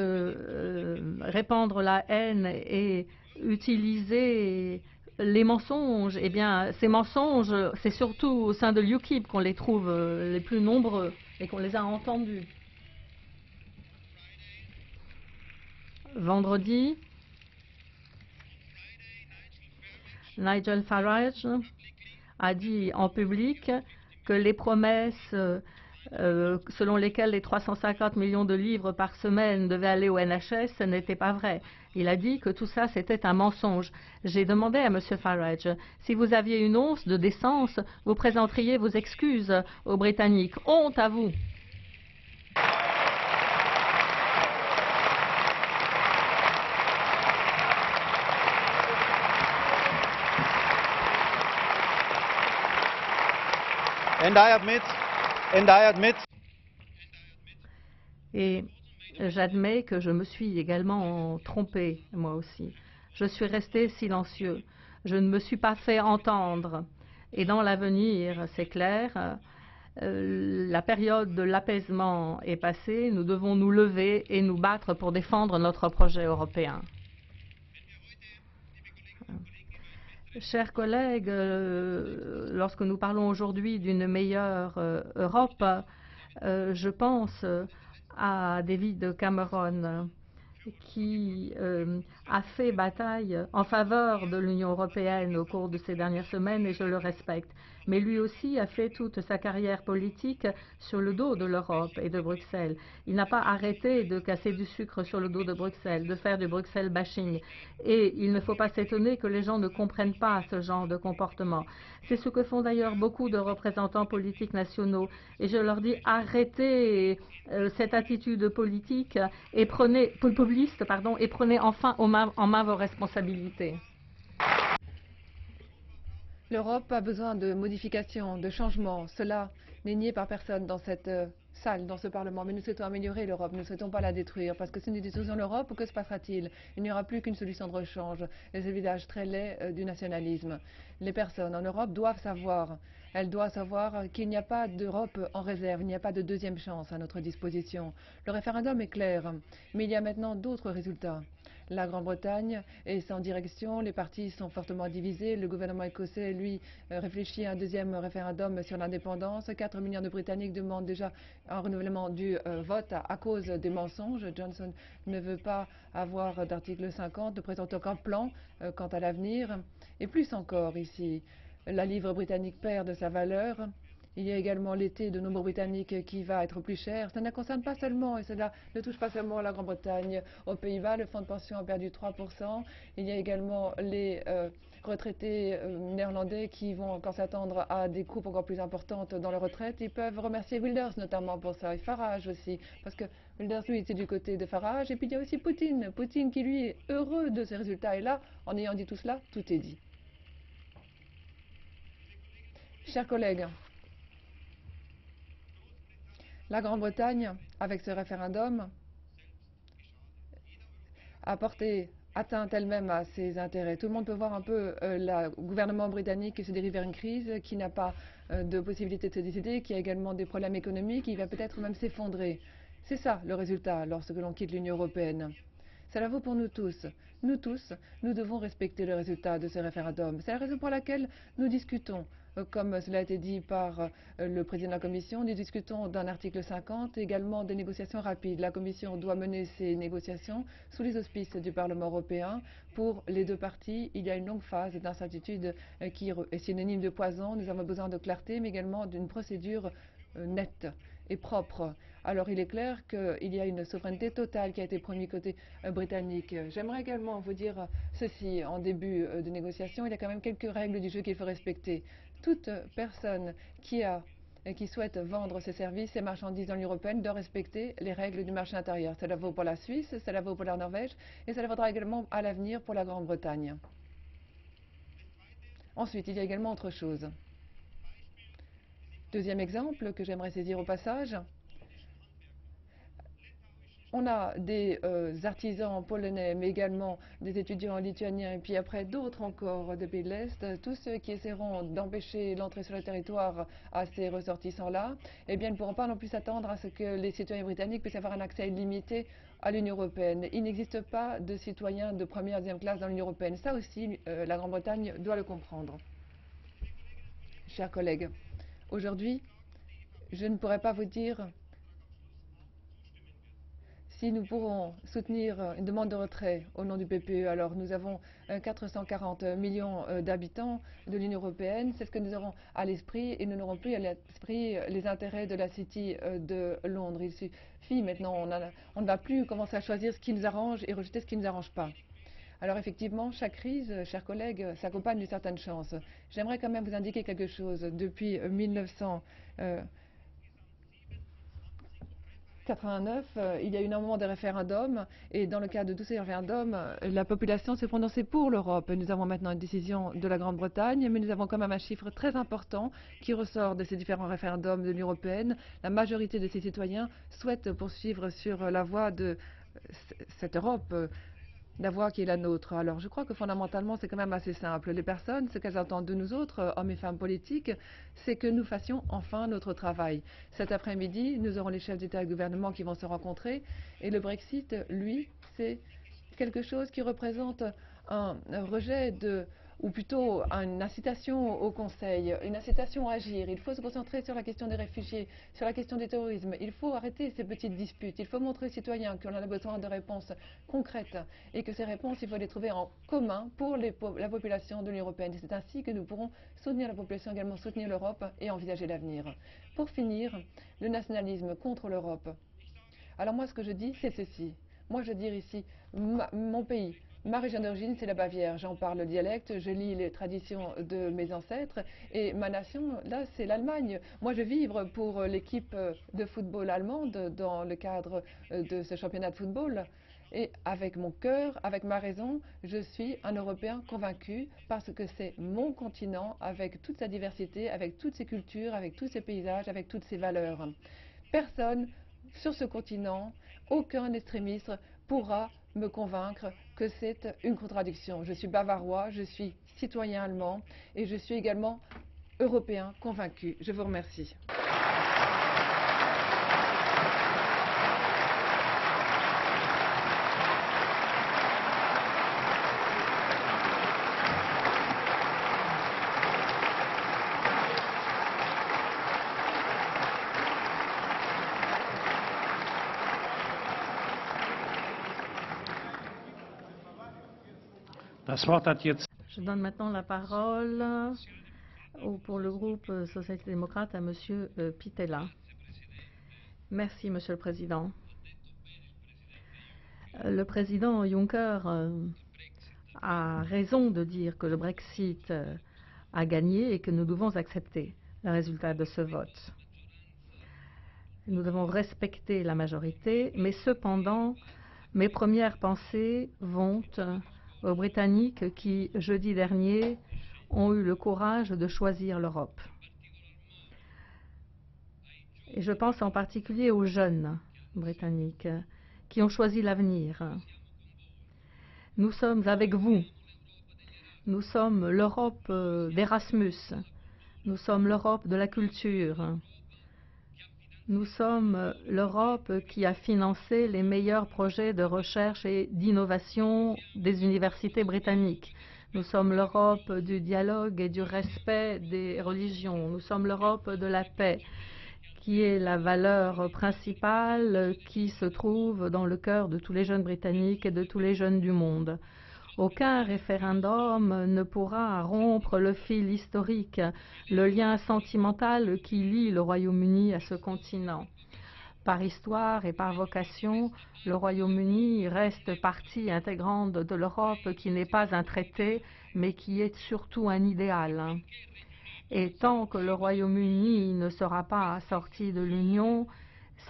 répandre la haine et utiliser les mensonges, eh bien, ces mensonges, c'est surtout au sein de l'UKIP qu'on les trouve les plus nombreux et qu'on les a entendus. Vendredi, Nigel Farage a dit en public que les promesses selon lesquelles les 350 millions de livres par semaine devaient aller au NHS, ce n'était pas vrai. Il a dit que tout ça, c'était un mensonge. J'ai demandé à M. Farage, si vous aviez une once de décence, vous présenteriez vos excuses aux Britanniques. Honte à vous! and I admit Et j'admets que je me suis également trompé, moi aussi. Je suis resté silencieux. Je ne me suis pas fait entendre. Et dans l'avenir, c'est clair, la période de l'apaisement est passée. Nous devons nous lever et nous battre pour défendre notre projet européen. Chers collègues, lorsque nous parlons aujourd'hui d'une meilleure Europe, je pense à David Cameron, qui a fait bataille en faveur de l'Union européenne au cours de ces dernières semaines, et je le respecte. Mais lui aussi a fait toute sa carrière politique sur le dos de l'Europe et de Bruxelles. Il n'a pas arrêté de casser du sucre sur le dos de Bruxelles, de faire du Bruxelles bashing. Et il ne faut pas s'étonner que les gens ne comprennent pas ce genre de comportement. C'est ce que font d'ailleurs beaucoup de représentants politiques nationaux. Et je leur dis, arrêtez cette attitude politique et populiste, et prenez enfin en main vos responsabilités. L'Europe a besoin de modifications, de changements. Cela n'est nié par personne dans cette salle, dans ce Parlement. Mais nous souhaitons améliorer l'Europe, nous ne souhaitons pas la détruire. Parce que si nous détruisons l'Europe, que se passera-t-il? Il n'y aura plus qu'une solution de rechange. Et ce visage très laid du nationalisme. Les personnes en Europe doivent savoir. Elles doivent savoir qu'il n'y a pas d'Europe en réserve, il n'y a pas de deuxième chance à notre disposition. Le référendum est clair, mais il y a maintenant d'autres résultats. La Grande-Bretagne est sans direction, les partis sont fortement divisés. Le gouvernement écossais, lui, réfléchit à un deuxième référendum sur l'indépendance. 4 millions de Britanniques demandent déjà un renouvellement du vote à cause des mensonges. Johnson ne veut pas avoir d'article 50, ne présente aucun plan quant à l'avenir. Et plus encore ici, la livre britannique perd de sa valeur. Il y a également l'été de nombreux Britanniques qui va être plus cher. Ça ne concerne pas seulement, et cela ne touche pas seulement la Grande-Bretagne. Aux Pays-Bas, le fonds de pension a perdu 3%. Il y a également les retraités néerlandais qui vont encore s'attendre à des coupes encore plus importantes dans leur retraite. Ils peuvent remercier Wilders notamment pour ça, et Farage aussi, parce que Wilders, lui, était du côté de Farage. Et puis il y a aussi Poutine qui, lui, est heureux de ces résultats. Et là, en ayant dit tout cela, tout est dit. Chers collègues, la Grande-Bretagne, avec ce référendum, a porté atteinte elle-même à ses intérêts. Tout le monde peut voir un peu le gouvernement britannique qui se dirige vers une crise, qui n'a pas de possibilité de se décider, qui a également des problèmes économiques, qui va peut-être même s'effondrer. C'est ça le résultat lorsque l'on quitte l'Union européenne. Cela vaut pour nous tous. Nous tous, nous devons respecter le résultat de ce référendum. C'est la raison pour laquelle nous discutons. Comme cela a été dit par le président de la Commission, nous discutons d'un article 50, également des négociations rapides. La Commission doit mener ces négociations sous les auspices du Parlement européen. Pour les deux parties, il y a une longue phase d'incertitude qui est synonyme de poison. Nous avons besoin de clarté, mais également d'une procédure net et propre. Alors il est clair qu'il y a une souveraineté totale qui a été promise côté britannique. J'aimerais également vous dire ceci en début de négociation, il y a quand même quelques règles du jeu qu'il faut respecter. Toute personne qui souhaite vendre ses services, ses marchandises dans l'Union européenne doit respecter les règles du marché intérieur. Cela vaut pour la Suisse, cela vaut pour la Norvège et cela vaudra également à l'avenir pour la Grande-Bretagne. Ensuite, il y a également autre chose. Deuxième exemple que j'aimerais saisir au passage. On a des artisans polonais, mais également des étudiants lituaniens, et puis après d'autres encore des pays de l'Est, tous ceux qui essaieront d'empêcher l'entrée sur le territoire à ces ressortissants-là, eh bien, ne pourront pas non plus s'attendre à ce que les citoyens britanniques puissent avoir un accès illimité à l'Union européenne. Il n'existe pas de citoyens de première et deuxième classe dans l'Union européenne. Ça aussi, la Grande-Bretagne doit le comprendre. Chers collègues, aujourd'hui, je ne pourrais pas vous dire si nous pourrons soutenir une demande de retrait au nom du PPE. Alors nous avons 440 millions d'habitants de l'Union européenne, c'est ce que nous aurons à l'esprit et nous n'aurons plus à l'esprit les intérêts de la City de Londres. Il suffit maintenant, on ne va plus commencer à choisir ce qui nous arrange et rejeter ce qui ne nous arrange pas. Alors effectivement, chaque crise, chers collègues, s'accompagne d'une certaine chance. J'aimerais quand même vous indiquer quelque chose. Depuis 1989, il y a eu un moment de référendum et dans le cadre de tous ces référendums, la population s'est prononcée pour l'Europe. Nous avons maintenant une décision de la Grande-Bretagne, mais nous avons quand même un chiffre très important qui ressort de ces différents référendums de l'Union européenne. La majorité de ces citoyens souhaitent poursuivre sur la voie de cette Europe, la voie qui est la nôtre. Alors je crois que fondamentalement c'est quand même assez simple. Les personnes, ce qu'elles attendent de nous autres, hommes et femmes politiques, c'est que nous fassions enfin notre travail. Cet après-midi, nous aurons les chefs d'État et de gouvernement qui vont se rencontrer et le Brexit, lui, c'est quelque chose qui représente un rejet ou plutôt une incitation au Conseil, une incitation à agir. Il faut se concentrer sur la question des réfugiés, sur la question du terrorisme. Il faut arrêter ces petites disputes. Il faut montrer aux citoyens qu'on a besoin de réponses concrètes et que ces réponses, il faut les trouver en commun pour la population de l'Union européenne. C'est ainsi que nous pourrons soutenir la population, également soutenir l'Europe et envisager l'avenir. Pour finir, le nationalisme contre l'Europe. Alors moi, ce que je dis, c'est ceci. Moi, je dis ici, mon pays, ma région d'origine, c'est la Bavière. J'en parle le dialecte, je lis les traditions de mes ancêtres. Et ma nation, là, c'est l'Allemagne. Moi, je vivre pour l'équipe de football allemande dans le cadre de ce championnat de football. Et avec mon cœur, avec ma raison, je suis un Européen convaincu parce que c'est mon continent avec toute sa diversité, avec toutes ses cultures, avec tous ses paysages, avec toutes ses valeurs. Personne sur ce continent, aucun extrémiste pourra me convaincre que c'est une contradiction. Je suis bavarois, je suis citoyen allemand et je suis également européen convaincu. Je vous remercie. Je donne maintenant la parole pour le groupe socialiste-démocrate à Monsieur Pittella. Merci, Monsieur le Président. Le président Juncker a raison de dire que le Brexit a gagné et que nous devons accepter le résultat de ce vote. Nous devons respecter la majorité, mais cependant, mes premières pensées vont aux Britanniques qui, jeudi dernier, ont eu le courage de choisir l'Europe. Et je pense en particulier aux jeunes Britanniques qui ont choisi l'avenir. Nous sommes avec vous. Nous sommes l'Europe d'Erasmus. Nous sommes l'Europe de la culture. Nous sommes l'Europe qui a financé les meilleurs projets de recherche et d'innovation des universités britanniques. Nous sommes l'Europe du dialogue et du respect des religions. Nous sommes l'Europe de la paix, qui est la valeur principale qui se trouve dans le cœur de tous les jeunes Britanniques et de tous les jeunes du monde. Aucun référendum ne pourra rompre le fil historique, le lien sentimental qui lie le Royaume-Uni à ce continent. Par histoire et par vocation, le Royaume-Uni reste partie intégrante de l'Europe qui n'est pas un traité, mais qui est surtout un idéal. Et tant que le Royaume-Uni ne sera pas sorti de l'Union,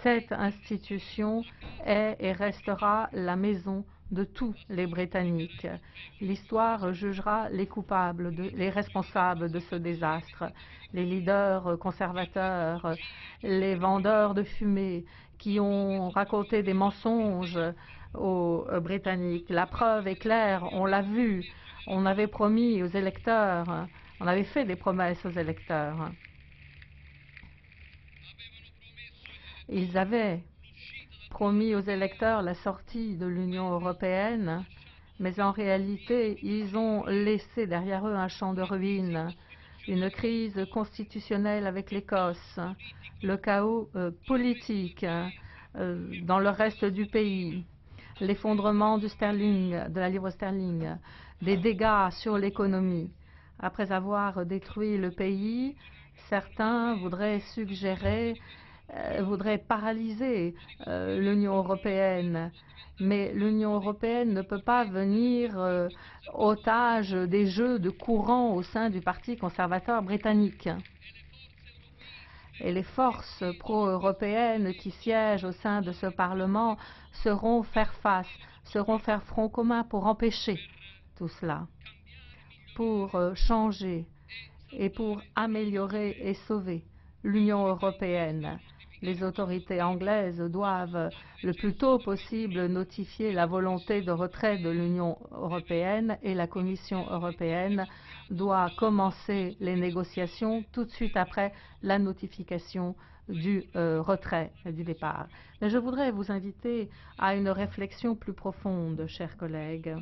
cette institution est et restera la maison de tous les Britanniques. L'histoire jugera les coupables, les responsables de ce désastre, les leaders conservateurs, les vendeurs de fumée qui ont raconté des mensonges aux Britanniques. La preuve est claire, on l'a vu, on avait promis aux électeurs, on avait fait des promesses aux électeurs. Ils avaient promis aux électeurs la sortie de l'Union européenne, mais en réalité, ils ont laissé derrière eux un champ de ruines, une crise constitutionnelle avec l'Écosse, le chaos politique dans le reste du pays, l'effondrement du sterling, de la livre sterling, des dégâts sur l'économie. Après avoir détruit le pays, certains voudraient paralyser l'Union européenne. Mais l'Union européenne ne peut pas venir otage des jeux de courant au sein du Parti conservateur britannique. Et les forces pro-européennes qui siègent au sein de ce Parlement sauront faire front commun pour empêcher tout cela, pour changer et pour améliorer et sauver l'Union européenne. Les autorités anglaises doivent le plus tôt possible notifier la volonté de retrait de l'Union européenne et la Commission européenne doit commencer les négociations tout de suite après la notification du retrait du départ. Mais je voudrais vous inviter à une réflexion plus profonde, chers collègues.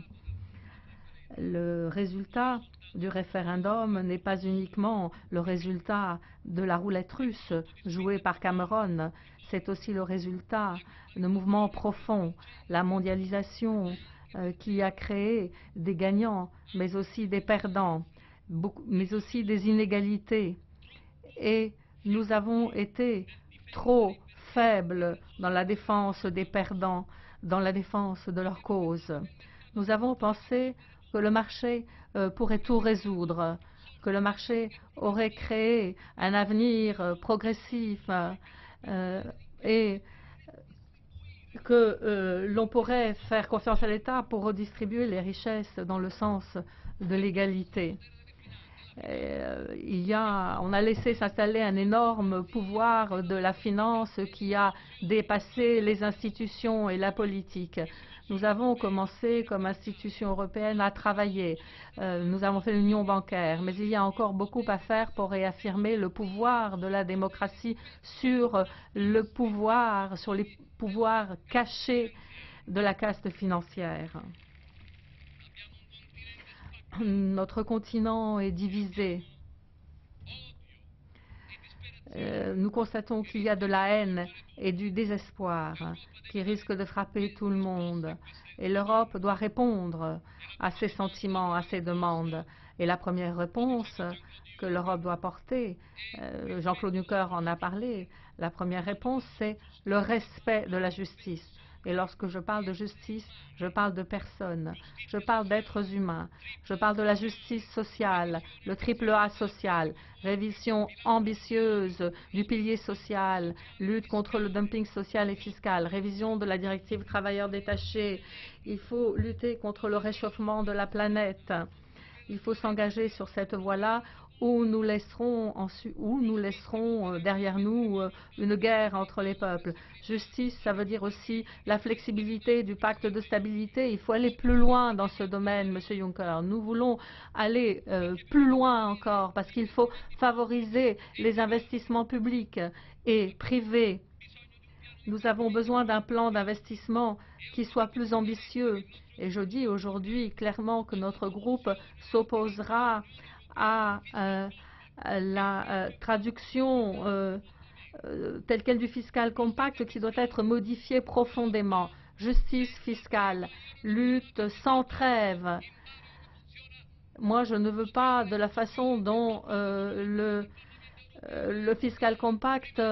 Le résultat du référendum n'est pas uniquement le résultat de la roulette russe jouée par Cameron, c'est aussi le résultat de mouvements profonds, la mondialisation qui a créé des gagnants, mais aussi des perdants, mais aussi des inégalités. Et nous avons été trop faibles dans la défense des perdants, dans la défense de leur cause. Nous avons pensé que le marché pourrait tout résoudre, que le marché aurait créé un avenir progressif et que l'on pourrait faire confiance à l'État pour redistribuer les richesses dans le sens de l'égalité. On a laissé s'installer un énorme pouvoir de la finance qui a dépassé les institutions et la politique. Nous avons commencé comme institution européenne à travailler. Nous avons fait l'union bancaire, mais il y a encore beaucoup à faire pour réaffirmer le pouvoir de la démocratie sur les pouvoirs cachés de la caste financière. Notre continent est divisé. Nous constatons qu'il y a de la haine et du désespoir qui risquent de frapper tout le monde. Et l'Europe doit répondre à ces sentiments, à ces demandes. Et la première réponse que l'Europe doit porter, Jean-Claude Juncker en a parlé, la première réponse, c'est le respect de la justice. Et lorsque je parle de justice, je parle de personnes, je parle d'êtres humains, je parle de la justice sociale, le triple A social, révision ambitieuse du pilier social, lutte contre le dumping social et fiscal, révision de la directive travailleurs détachés. Il faut lutter contre le réchauffement de la planète. Il faut s'engager sur cette voie-là où nous laisserons derrière nous une guerre entre les peuples. Justice, ça veut dire aussi la flexibilité du pacte de stabilité. Il faut aller plus loin dans ce domaine, Monsieur Juncker. Nous voulons aller plus loin encore parce qu'il faut favoriser les investissements publics et privés. Nous avons besoin d'un plan d'investissement qui soit plus ambitieux. Et je dis aujourd'hui clairement que notre groupe s'opposera à la traduction telle quelle du fiscal compact qui doit être modifiée profondément. justice fiscale, lutte sans trêve. Moi, je ne veux pas de la façon dont le fiscal compact,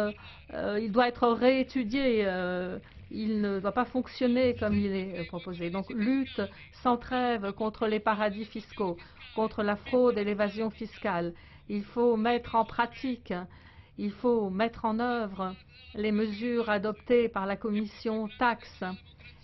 il doit être réétudié. Il ne doit pas fonctionner comme il est proposé. Donc, lutte sans trêve contre les paradis fiscaux, contre la fraude et l'évasion fiscale. Il faut mettre en pratique, il faut mettre en œuvre les mesures adoptées par la commission Taxe.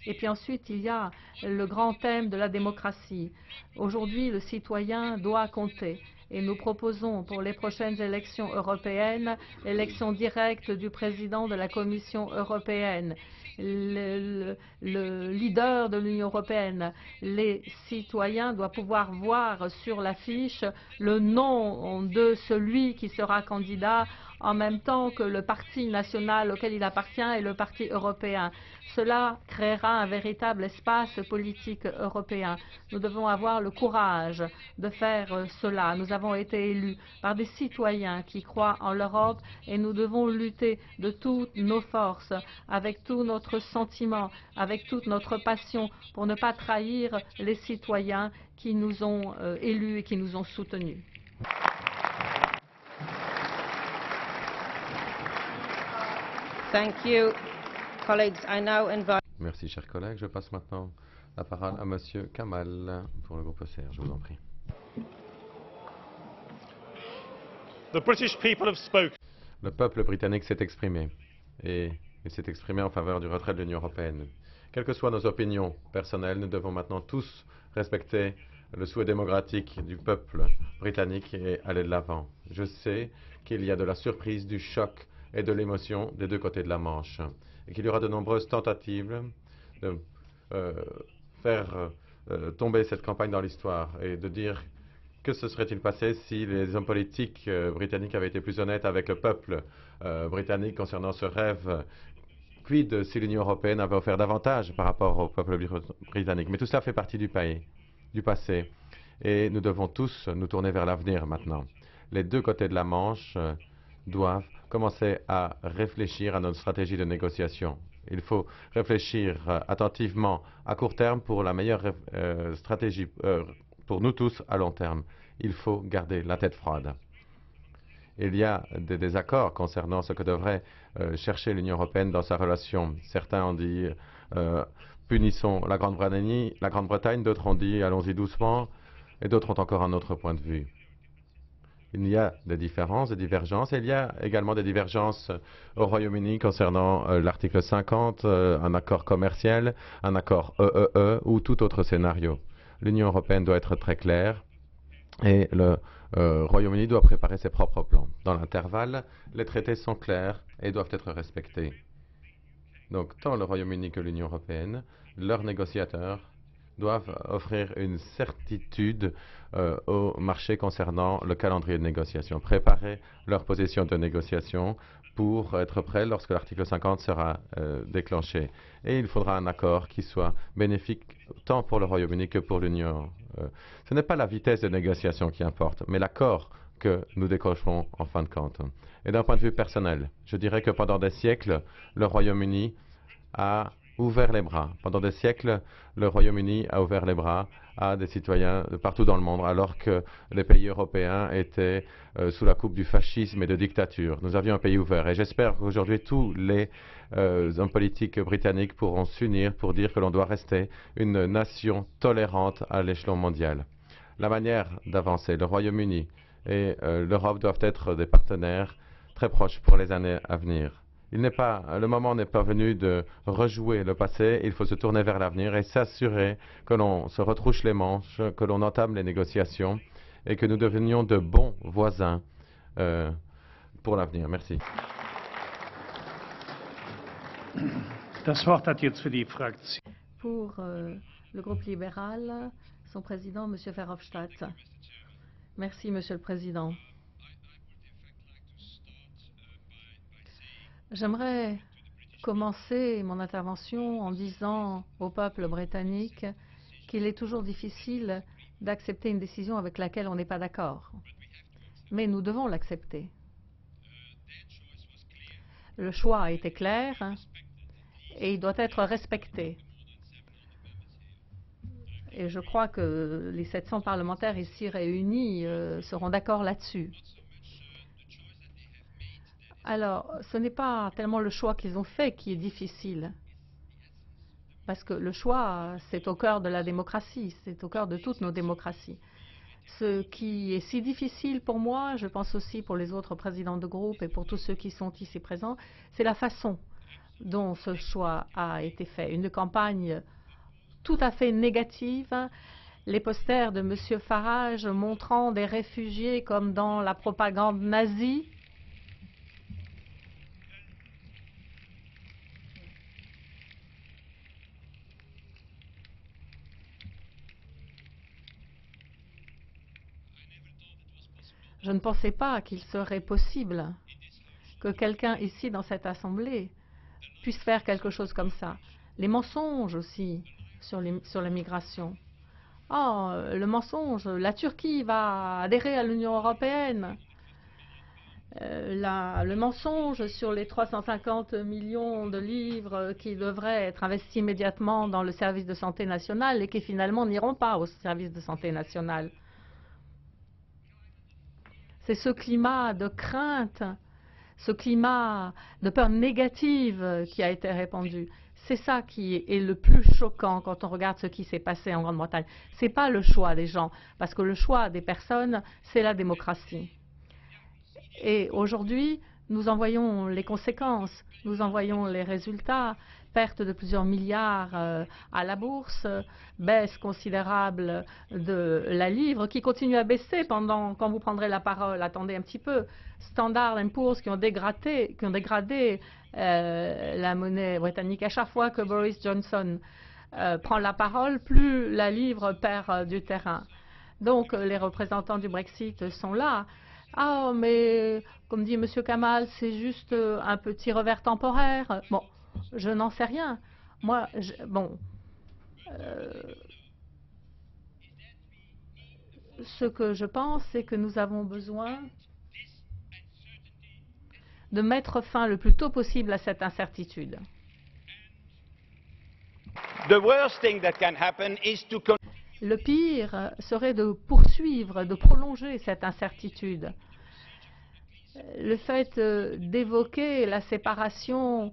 Et puis ensuite, il y a le grand thème de la démocratie. Aujourd'hui, le citoyen doit compter. Et nous proposons pour les prochaines élections européennes, l'élection directe du président de la Commission européenne, le leader de l'Union européenne. Les citoyens doivent pouvoir voir sur l'affiche le nom de celui qui sera candidat en même temps que le parti national auquel il appartient et le parti européen. Cela créera un véritable espace politique européen. Nous devons avoir le courage de faire cela. Nous avons été élus par des citoyens qui croient en l'Europe et nous devons lutter de toutes nos forces, avec tout notre sentiment, avec toute notre passion pour ne pas trahir les citoyens qui nous ont élus et qui nous ont soutenus. Thank you. Colleagues, I now invite... Merci, chers collègues. Je passe maintenant la parole à Monsieur Kamal pour le groupe ECR. Je vous en prie. The British people have spoken. Le peuple britannique s'est exprimé et il s'est exprimé en faveur du retrait de l'Union européenne. Quelles que soient nos opinions personnelles, nous devons maintenant tous respecter le souhait démocratique du peuple britannique et aller de l'avant. Je sais qu'il y a de la surprise, du choc et de l'émotion des deux côtés de la Manche, et qu'il y aura de nombreuses tentatives de faire tomber cette campagne dans l'histoire et de dire que se serait-il passé si les hommes politiques britanniques avaient été plus honnêtes avec le peuple britannique concernant ce rêve. Quid si l'Union européenne avait offert davantage par rapport au peuple britannique. Mais tout cela fait partie du passé, et nous devons tous nous tourner vers l'avenir maintenant. Les deux côtés de la Manche doivent commencer à réfléchir à notre stratégie de négociation. Il faut réfléchir attentivement à court terme pour la meilleure stratégie pour nous tous à long terme. Il faut garder la tête froide. Il y a des désaccords concernant ce que devrait chercher l'Union européenne dans sa relation. Certains ont dit punissons la Grande-Bretagne, d'autres ont dit allons-y doucement, et d'autres ont encore un autre point de vue. Il y a des différences, des divergences, et il y a également des divergences au Royaume-Uni concernant l'article 50, un accord commercial, un accord EEE ou tout autre scénario. L'Union européenne doit être très claire et le Royaume-Uni doit préparer ses propres plans. Dans l'intervalle, les traités sont clairs et doivent être respectés. Donc, tant le Royaume-Uni que l'Union européenne, leurs négociateurs doivent offrir une certitude au marché concernant le calendrier de négociation, préparer leur position de négociation pour être prêts lorsque l'article 50 sera déclenché. Et il faudra un accord qui soit bénéfique tant pour le Royaume-Uni que pour l'Union. Ce n'est pas la vitesse de négociation qui importe, mais l'accord que nous décrocherons en fin de compte. Et d'un point de vue personnel, je dirais que pendant des siècles, le Royaume-Uni a ouvert les bras. Pendant des siècles, le Royaume-Uni a ouvert les bras à des citoyens de partout dans le monde, alors que les pays européens étaient sous la coupe du fascisme et de dictature. Nous avions un pays ouvert et j'espère qu'aujourd'hui tous les hommes politiques britanniques pourront s'unir pour dire que l'on doit rester une nation tolérante à l'échelon mondial. La manière d'avancer, le Royaume-Uni et l'Europe doivent être des partenaires très proches pour les années à venir. Le moment n'est pas venu de rejouer le passé, il faut se tourner vers l'avenir et s'assurer que l'on se retrousse les manches, que l'on entame les négociations et que nous devenions de bons voisins pour l'avenir. Merci. Das Wort hat jetzt für die Fraktion. Pour le groupe libéral, son président, M. Verhofstadt. Merci, Monsieur le Président. J'aimerais commencer mon intervention en disant au peuple britannique qu'il est toujours difficile d'accepter une décision avec laquelle on n'est pas d'accord. Mais nous devons l'accepter. Le choix a été clair et il doit être respecté. Et je crois que les 700 parlementaires ici réunis seront d'accord là-dessus. Alors, ce n'est pas tellement le choix qu'ils ont fait qui est difficile, parce que le choix, c'est au cœur de la démocratie, c'est au cœur de toutes nos démocraties. Ce qui est si difficile pour moi, je pense aussi pour les autres présidents de groupe et pour tous ceux qui sont ici présents, c'est la façon dont ce choix a été fait. Une campagne tout à fait négative, les posters de M. Farage montrant des réfugiés comme dans la propagande nazie. Je ne pensais pas qu'il serait possible que quelqu'un ici dans cette assemblée puisse faire quelque chose comme ça. Les mensonges aussi sur la migration. Oh, le mensonge, la Turquie va adhérer à l'Union européenne. Le mensonge sur les 350 millions de livres qui devraient être investis immédiatement dans le service de santé national et qui finalement n'iront pas au service de santé national. C'est ce climat de crainte, ce climat de peur négative qui a été répandu. C'est ça qui est le plus choquant quand on regarde ce qui s'est passé en Grande-Bretagne. Ce n'est pas le choix des gens, parce que le choix des personnes, c'est la démocratie. Et aujourd'hui, nous en voyons les conséquences, nous en voyons les résultats. Perte de plusieurs milliards à la bourse, baisse considérable de la livre qui continue à baisser quand vous prendrez la parole. Attendez un petit peu. Standard & Poor's qui ont dégradé la monnaie britannique. À chaque fois que Boris Johnson prend la parole, plus la livre perd du terrain. Donc les représentants du Brexit sont là. Ah, mais comme dit M. Kamal, c'est juste un petit revers temporaire. Bon. Je n'en sais rien. Moi, ce que je pense, c'est que nous avons besoin de mettre fin le plus tôt possible à cette incertitude. Le pire serait de poursuivre, de prolonger cette incertitude. Le fait d'évoquer la séparation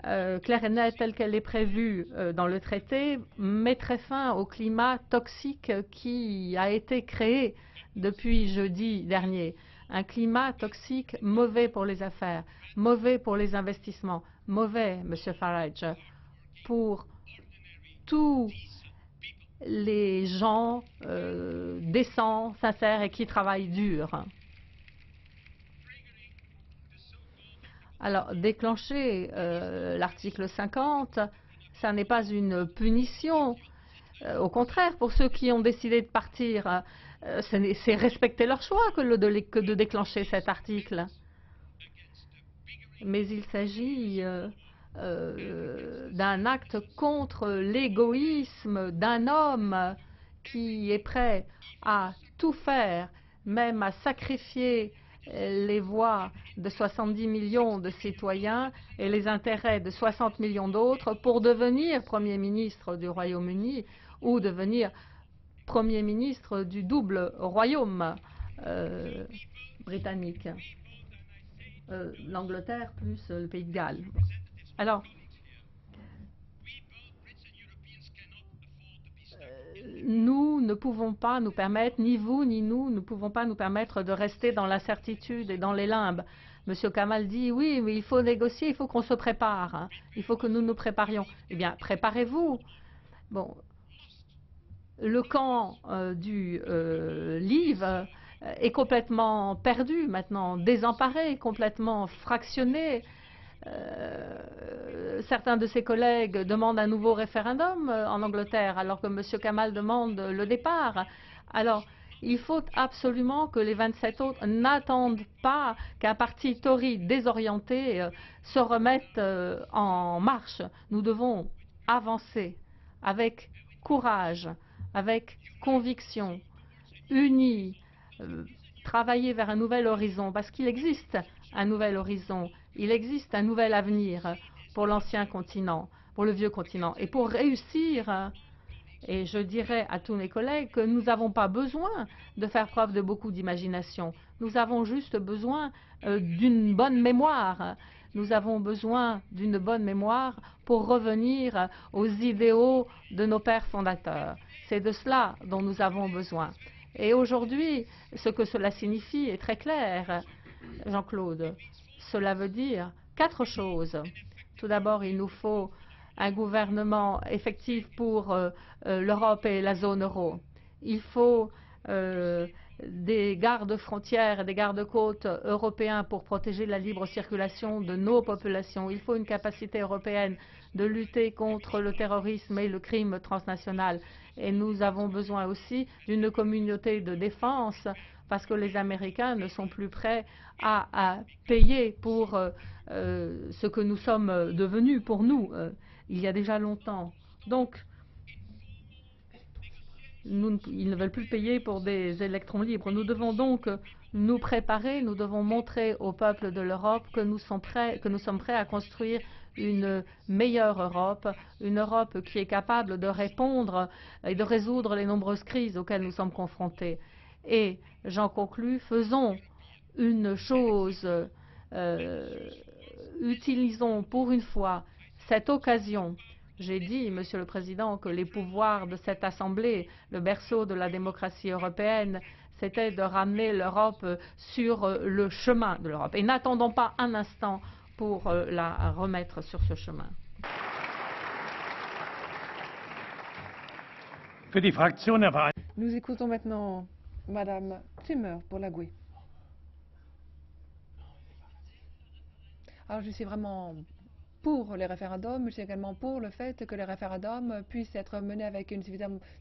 claire et nette telle qu'elle est prévue dans le traité mettrait fin au climat toxique qui a été créé depuis jeudi dernier. Un climat toxique mauvais pour les affaires, mauvais pour les investissements, mauvais, M. Farage, pour tous les gens décents, sincères et qui travaillent dur. Alors, déclencher l'article 50, ça n'est pas une punition. Au contraire, pour ceux qui ont décidé de partir, c'est respecter leur choix que de déclencher cet article. Mais il s'agit d'un acte contre l'égoïsme d'un homme qui est prêt à tout faire, même à sacrifier les voix de 70 millions de citoyens et les intérêts de 60 millions d'autres pour devenir Premier ministre du Royaume-Uni ou devenir Premier ministre du double royaume britannique, l'Angleterre plus le Pays de Galles. Alors, nous ne pouvons pas nous permettre, ni vous ni nous, ne pouvons pas nous permettre de rester dans l'incertitude et dans les limbes. Monsieur Kamal dit, oui, mais il faut négocier, il faut qu'on se prépare, hein. Il faut que nous nous préparions. Eh bien, préparez-vous. Bon, le camp du Leave est complètement perdu maintenant, désemparé, complètement fractionné. Certains de ses collègues demandent un nouveau référendum en Angleterre, alors que M. Kamal demande le départ. Alors, il faut absolument que les 27 autres n'attendent pas qu'un parti Tory désorienté se remette en marche. Nous devons avancer avec courage, avec conviction, unis, travailler vers un nouvel horizon, parce qu'il existe un nouvel horizon. Il existe un nouvel avenir pour l'ancien continent, pour le vieux continent. Et pour réussir, Et je dirais à tous mes collègues que nous n'avons pas besoin de faire preuve de beaucoup d'imagination. Nous avons juste besoin d'une bonne mémoire. Nous avons besoin d'une bonne mémoire pour revenir aux idéaux de nos pères fondateurs. C'est de cela dont nous avons besoin. Et aujourd'hui, ce que cela signifie est très clair, Jean-Claude. Cela veut dire 4 choses. Tout d'abord, il nous faut un gouvernement effectif pour l'Europe et la zone euro. Il faut des gardes-frontières et des gardes-côtes européens pour protéger la libre circulation de nos populations. Il faut une capacité européenne de lutter contre le terrorisme et le crime transnational. Et nous avons besoin aussi d'une communauté de défense parce que les Américains ne sont plus prêts à payer pour ce que nous sommes devenus pour nous il y a déjà longtemps. Donc, ils ne veulent plus payer pour des électrons libres. Nous devons donc nous préparer, nous devons montrer au peuple de l'Europe que nous sommes prêts à construire une meilleure Europe, une Europe qui est capable de répondre et de résoudre les nombreuses crises auxquelles nous sommes confrontés. Et j'en conclus, faisons une chose, utilisons pour une fois cette occasion. J'ai dit, Monsieur le Président, que les pouvoirs de cette Assemblée, le berceau de la démocratie européenne, c'était de ramener l'Europe sur le chemin de l'Europe. Et n'attendons pas un instant pour la remettre sur ce chemin. Nous écoutons maintenant Madame Zimmer pour la GUE. Alors je suis vraiment pour les référendums, je suis également pour le fait que les référendums puissent être menés avec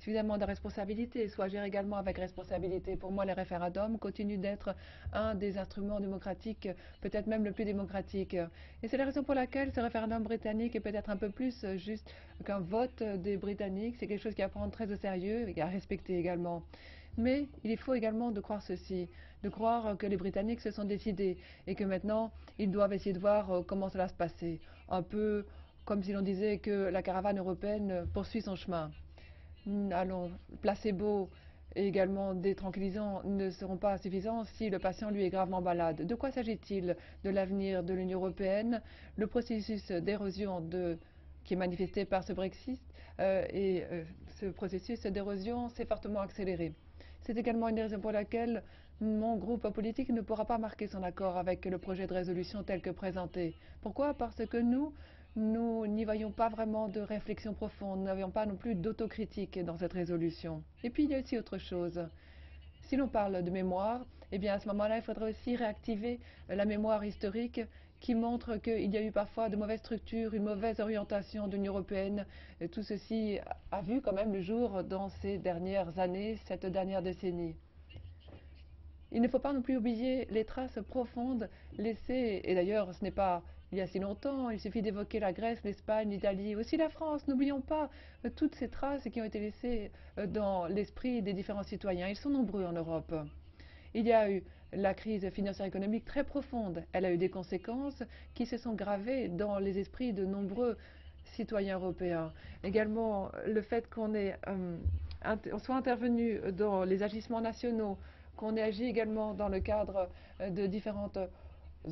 suffisamment de responsabilité, soit gérés également avec responsabilité. Pour moi, les référendums continuent d'être un des instruments démocratiques, peut-être même le plus démocratique. Et c'est la raison pour laquelle ce référendum britannique est peut-être un peu plus juste qu'un vote des Britanniques. C'est quelque chose qu'il y a à prendre très au sérieux et à respecter également. Mais il faut également de croire ceci, de croire que les Britanniques se sont décidés et que maintenant, ils doivent essayer de voir comment cela se passait. Un peu comme si l'on disait que la caravane européenne poursuit son chemin. Allons, placebo et également des tranquillisants ne seront pas suffisants si le patient, lui, est gravement malade. De quoi s'agit-il? De l'avenir de l'Union européenne, le processus d'érosion qui est manifesté par ce Brexit ce processus d'érosion s'est fortement accéléré. C'est également une des raisons pour laquelle mon groupe politique ne pourra pas marquer son accord avec le projet de résolution tel que présenté. Pourquoi? Parce que nous n'y voyons pas vraiment de réflexion profonde, nous n'avions pas non plus d'autocritique dans cette résolution. Et puis il y a aussi autre chose. Si l'on parle de mémoire, eh bien à ce moment-là, il faudrait aussi réactiver la mémoire historique qui montre qu'il y a eu parfois de mauvaises structures, une mauvaise orientation de l'Union européenne. Et tout ceci a vu quand même le jour dans ces dernières années, cette dernière décennie. Il ne faut pas non plus oublier les traces profondes laissées, et d'ailleurs ce n'est pas il y a si longtemps, il suffit d'évoquer la Grèce, l'Espagne, l'Italie, aussi la France. N'oublions pas toutes ces traces qui ont été laissées dans l'esprit des différents citoyens. Ils sont nombreux en Europe. Il y a eu la crise financière économique très profonde. Elle a eu des conséquences qui se sont gravées dans les esprits de nombreux citoyens européens. Également, le fait qu'on soit intervenu dans les agissements nationaux, qu'on ait agi également dans le cadre de différentes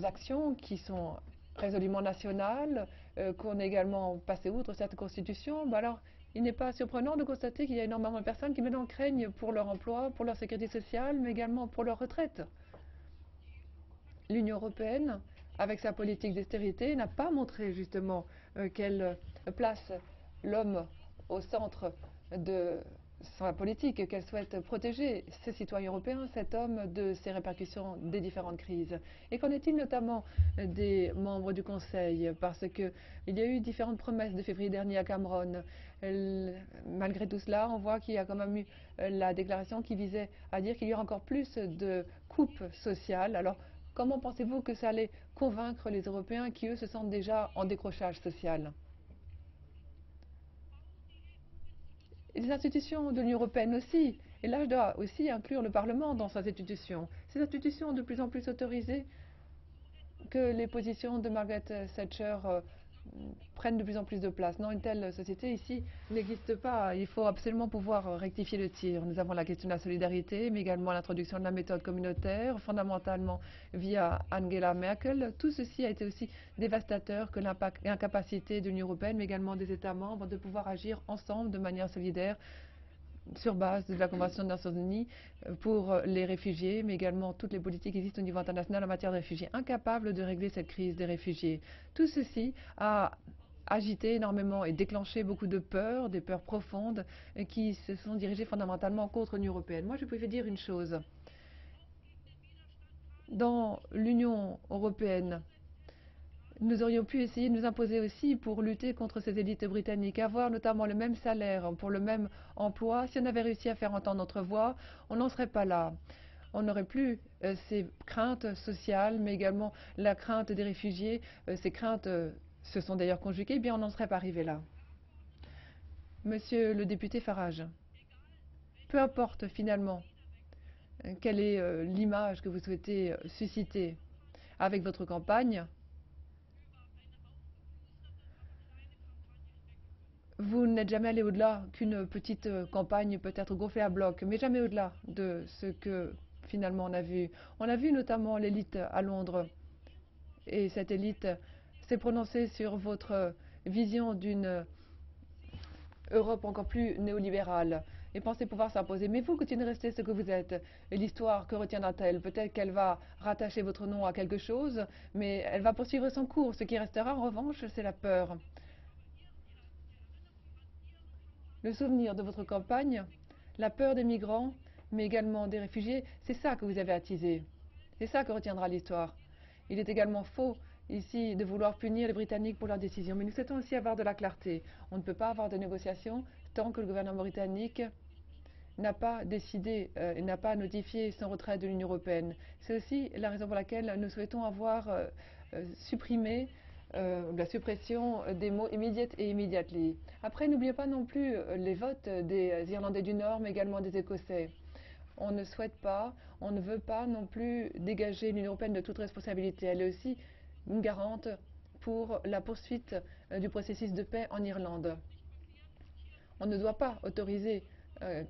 actions qui sont résolument nationales, qu'on ait également passé outre cette constitution, alors il n'est pas surprenant de constater qu'il y a énormément de personnes qui maintenant craignent pour leur emploi, pour leur sécurité sociale, mais également pour leur retraite. L'Union européenne, avec sa politique d'austérité, n'a pas montré justement qu'elle place l'homme au centre de sa politique, qu'elle souhaite protéger ses citoyens européens, cet homme, de ses répercussions des différentes crises. Et qu'en est-il notamment des membres du Conseil? Parce qu'il y a eu différentes promesses de février dernier à Cameroun. Malgré tout cela, on voit qu'il y a quand même eu la déclaration qui visait à dire qu'il y aura encore plus de coupes sociales. Alors, comment pensez-vous que ça allait convaincre les Européens qui, eux, se sentent déjà en décrochage social? Les institutions de l'Union européenne aussi, et là je dois aussi inclure le Parlement dans ces institutions. Ces institutions ont de plus en plus autorisé que les positions de Margaret Thatcher prennent de plus en plus de place. Non, une telle société ici n'existe pas. Il faut absolument pouvoir rectifier le tir. Nous avons la question de la solidarité, mais également l'introduction de la méthode communautaire, fondamentalement via Angela Merkel. Tout ceci a été aussi dévastateur que l'incapacité de l'Union européenne, mais également des États membres, de pouvoir agir ensemble de manière solidaire sur base de la Convention des Nations Unies pour les réfugiés, mais également toutes les politiques qui existent au niveau international en matière de réfugiés, incapables de régler cette crise des réfugiés. Tout ceci a agité énormément et déclenché beaucoup de peurs, des peurs profondes qui se sont dirigées fondamentalement contre l'Union européenne. Moi, je pouvais dire une chose. Dans l'Union européenne, nous aurions pu essayer de nous imposer aussi pour lutter contre ces élites britanniques, avoir notamment le même salaire pour le même emploi. Si on avait réussi à faire entendre notre voix, on n'en serait pas là. On n'aurait plus ces craintes sociales, mais également la crainte des réfugiés. Ces craintes se sont d'ailleurs conjuguées, eh bien on n'en serait pas arrivé là. Monsieur le député Farage, peu importe finalement quelle est l'image que vous souhaitez susciter avec votre campagne, vous n'êtes jamais allé au-delà qu'une petite campagne peut-être gonflée à bloc, mais jamais au-delà de ce que finalement on a vu. On a vu notamment l'élite à Londres, et cette élite s'est prononcée sur votre vision d'une Europe encore plus néolibérale et pensait pouvoir s'imposer. Mais vous continuez de rester ce que vous êtes. Et l'histoire, que retiendra-t-elle? Peut-être qu'elle va rattacher votre nom à quelque chose, mais elle va poursuivre son cours. Ce qui restera en revanche, c'est la peur. Le souvenir de votre campagne, la peur des migrants, mais également des réfugiés, c'est ça que vous avez attisé. C'est ça que retiendra l'histoire. Il est également faux ici de vouloir punir les Britanniques pour leurs décisions, mais nous souhaitons aussi avoir de la clarté. On ne peut pas avoir de négociations tant que le gouvernement britannique n'a pas décidé et n'a pas notifié son retrait de l'Union européenne. C'est aussi la raison pour laquelle nous souhaitons avoir supprimé la suppression des mots immediate et immediately. Après, n'oubliez pas non plus les votes des Irlandais du Nord, mais également des Écossais. On ne souhaite pas, on ne veut pas non plus dégager l'Union européenne de toute responsabilité. Elle est aussi une garante pour la poursuite du processus de paix en Irlande. On ne doit pas autoriser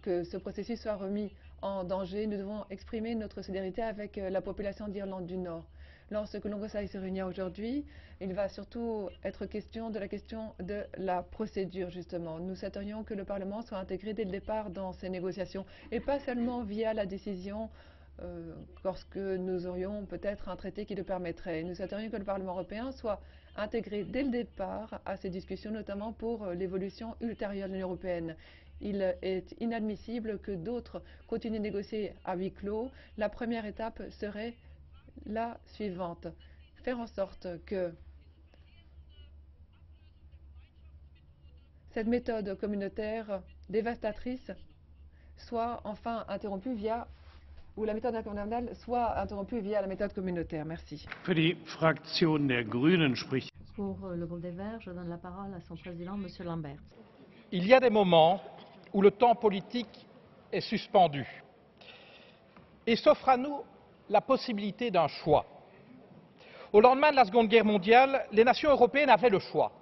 que ce processus soit remis en danger. Nous devons exprimer notre solidarité avec la population d'Irlande du Nord. Lorsque le Conseil se réunit aujourd'hui, il va surtout être question de la procédure, justement. Nous souhaiterions que le Parlement soit intégré dès le départ dans ces négociations, et pas seulement via la décision lorsque nous aurions peut-être un traité qui le permettrait. Nous souhaiterions que le Parlement européen soit intégré dès le départ à ces discussions, notamment pour l'évolution ultérieure de l'Union européenne. Il est inadmissible que d'autres continuent de négocier à huis clos. La première étape serait la suivante: faire en sorte que cette méthode communautaire dévastatrice soit enfin interrompue via, ou la méthode internationale soit interrompue via la méthode communautaire. Merci. Für die Fraktion der Grünen spricht. Pour le groupe des Verts, je donne la parole à son président, M. Lambert. Il y a des moments où le temps politique est suspendu et s'offre à nous la possibilité d'un choix. Au lendemain de la Seconde Guerre mondiale, les nations européennes avaient le choix.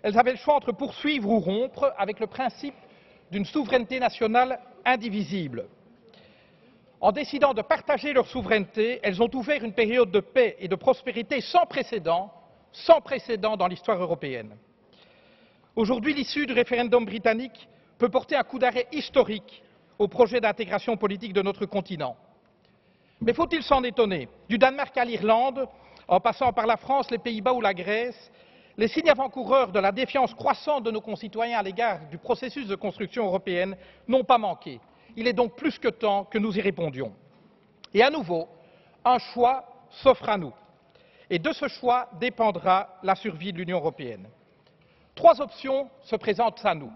Elles avaient le choix entre poursuivre ou rompre avec le principe d'une souveraineté nationale indivisible. En décidant de partager leur souveraineté, elles ont ouvert une période de paix et de prospérité sans précédent dans l'histoire européenne. Aujourd'hui, l'issue du référendum britannique peut porter un coup d'arrêt historique au projet d'intégration politique de notre continent. Mais faut-il s'en étonner? Du Danemark à l'Irlande, en passant par la France, les Pays-Bas ou la Grèce, les signes avant-coureurs de la défiance croissante de nos concitoyens à l'égard du processus de construction européenne n'ont pas manqué. Il est donc plus que temps que nous y répondions. Et à nouveau, un choix s'offre à nous. Et de ce choix dépendra la survie de l'Union européenne. Trois options se présentent à nous.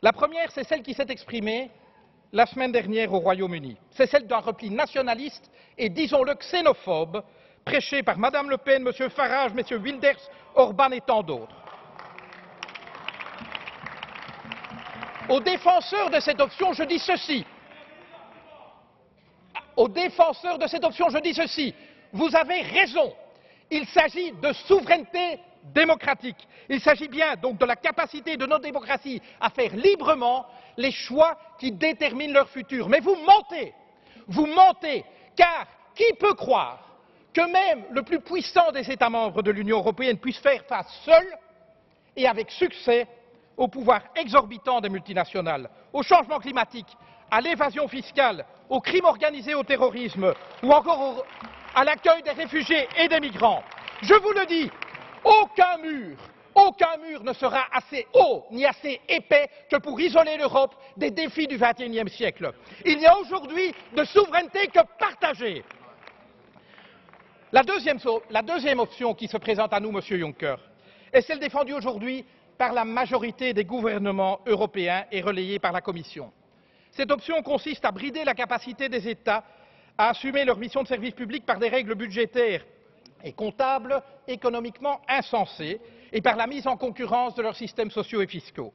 La première, c'est celle qui s'est exprimée la semaine dernière au Royaume-Uni. C'est celle d'un repli nationaliste et, disons-le, xénophobe, prêché par Mme Le Pen, M. Farage, M. Wilders, Orban et tant d'autres. Aux défenseurs de cette option, je dis ceci. Aux défenseurs de cette option, je dis ceci. Vous avez raison. Il s'agit de souveraineté démocratique. Il s'agit bien donc de la capacité de nos démocraties à faire librement les choix qui déterminent leur futur. Mais vous mentez, car qui peut croire que même le plus puissant des États membres de l'Union européenne puisse faire face seul et avec succès au pouvoir exorbitant des multinationales, au changement climatique, à l'évasion fiscale, au crime organisé, au terrorisme ou encore à l'accueil des réfugiés et des migrants? Je vous le dis, aucun mur ne sera assez haut ni assez épais que pour isoler l'Europe des défis du XXIe siècle. Il n'y a aujourd'hui de souveraineté que partagée. La deuxième option qui se présente à nous, Monsieur Juncker, est celle défendue aujourd'hui par la majorité des gouvernements européens et relayée par la Commission. Cette option consiste à brider la capacité des États à assumer leur mission de service public par des règles budgétaires et comptables économiquement insensées et par la mise en concurrence de leurs systèmes sociaux et fiscaux,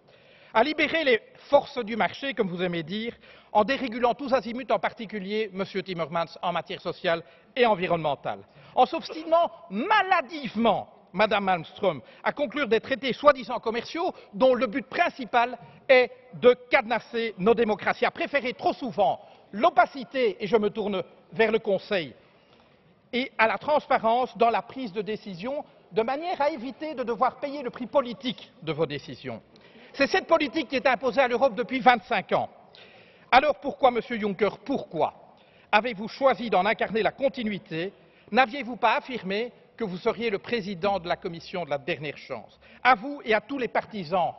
à libérer les forces du marché, comme vous aimez dire, en dérégulant tous azimuts, en particulier, Monsieur Timmermans, en matière sociale et environnementale, en s'obstinant maladivement, Madame Malmström, à conclure des traités soi-disant commerciaux dont le but principal est de cadenasser nos démocraties, à préférer trop souvent l'opacité, et je me tourne vers le Conseil, et à la transparence dans la prise de décision, de manière à éviter de devoir payer le prix politique de vos décisions. C'est cette politique qui est imposée à l'Europe depuis 25 ans. Alors pourquoi, Monsieur Juncker, pourquoi avez-vous choisi d'en incarner la continuité? N'aviez-vous pas affirmé que vous seriez le président de la Commission de la dernière chance? À vous et à tous les partisans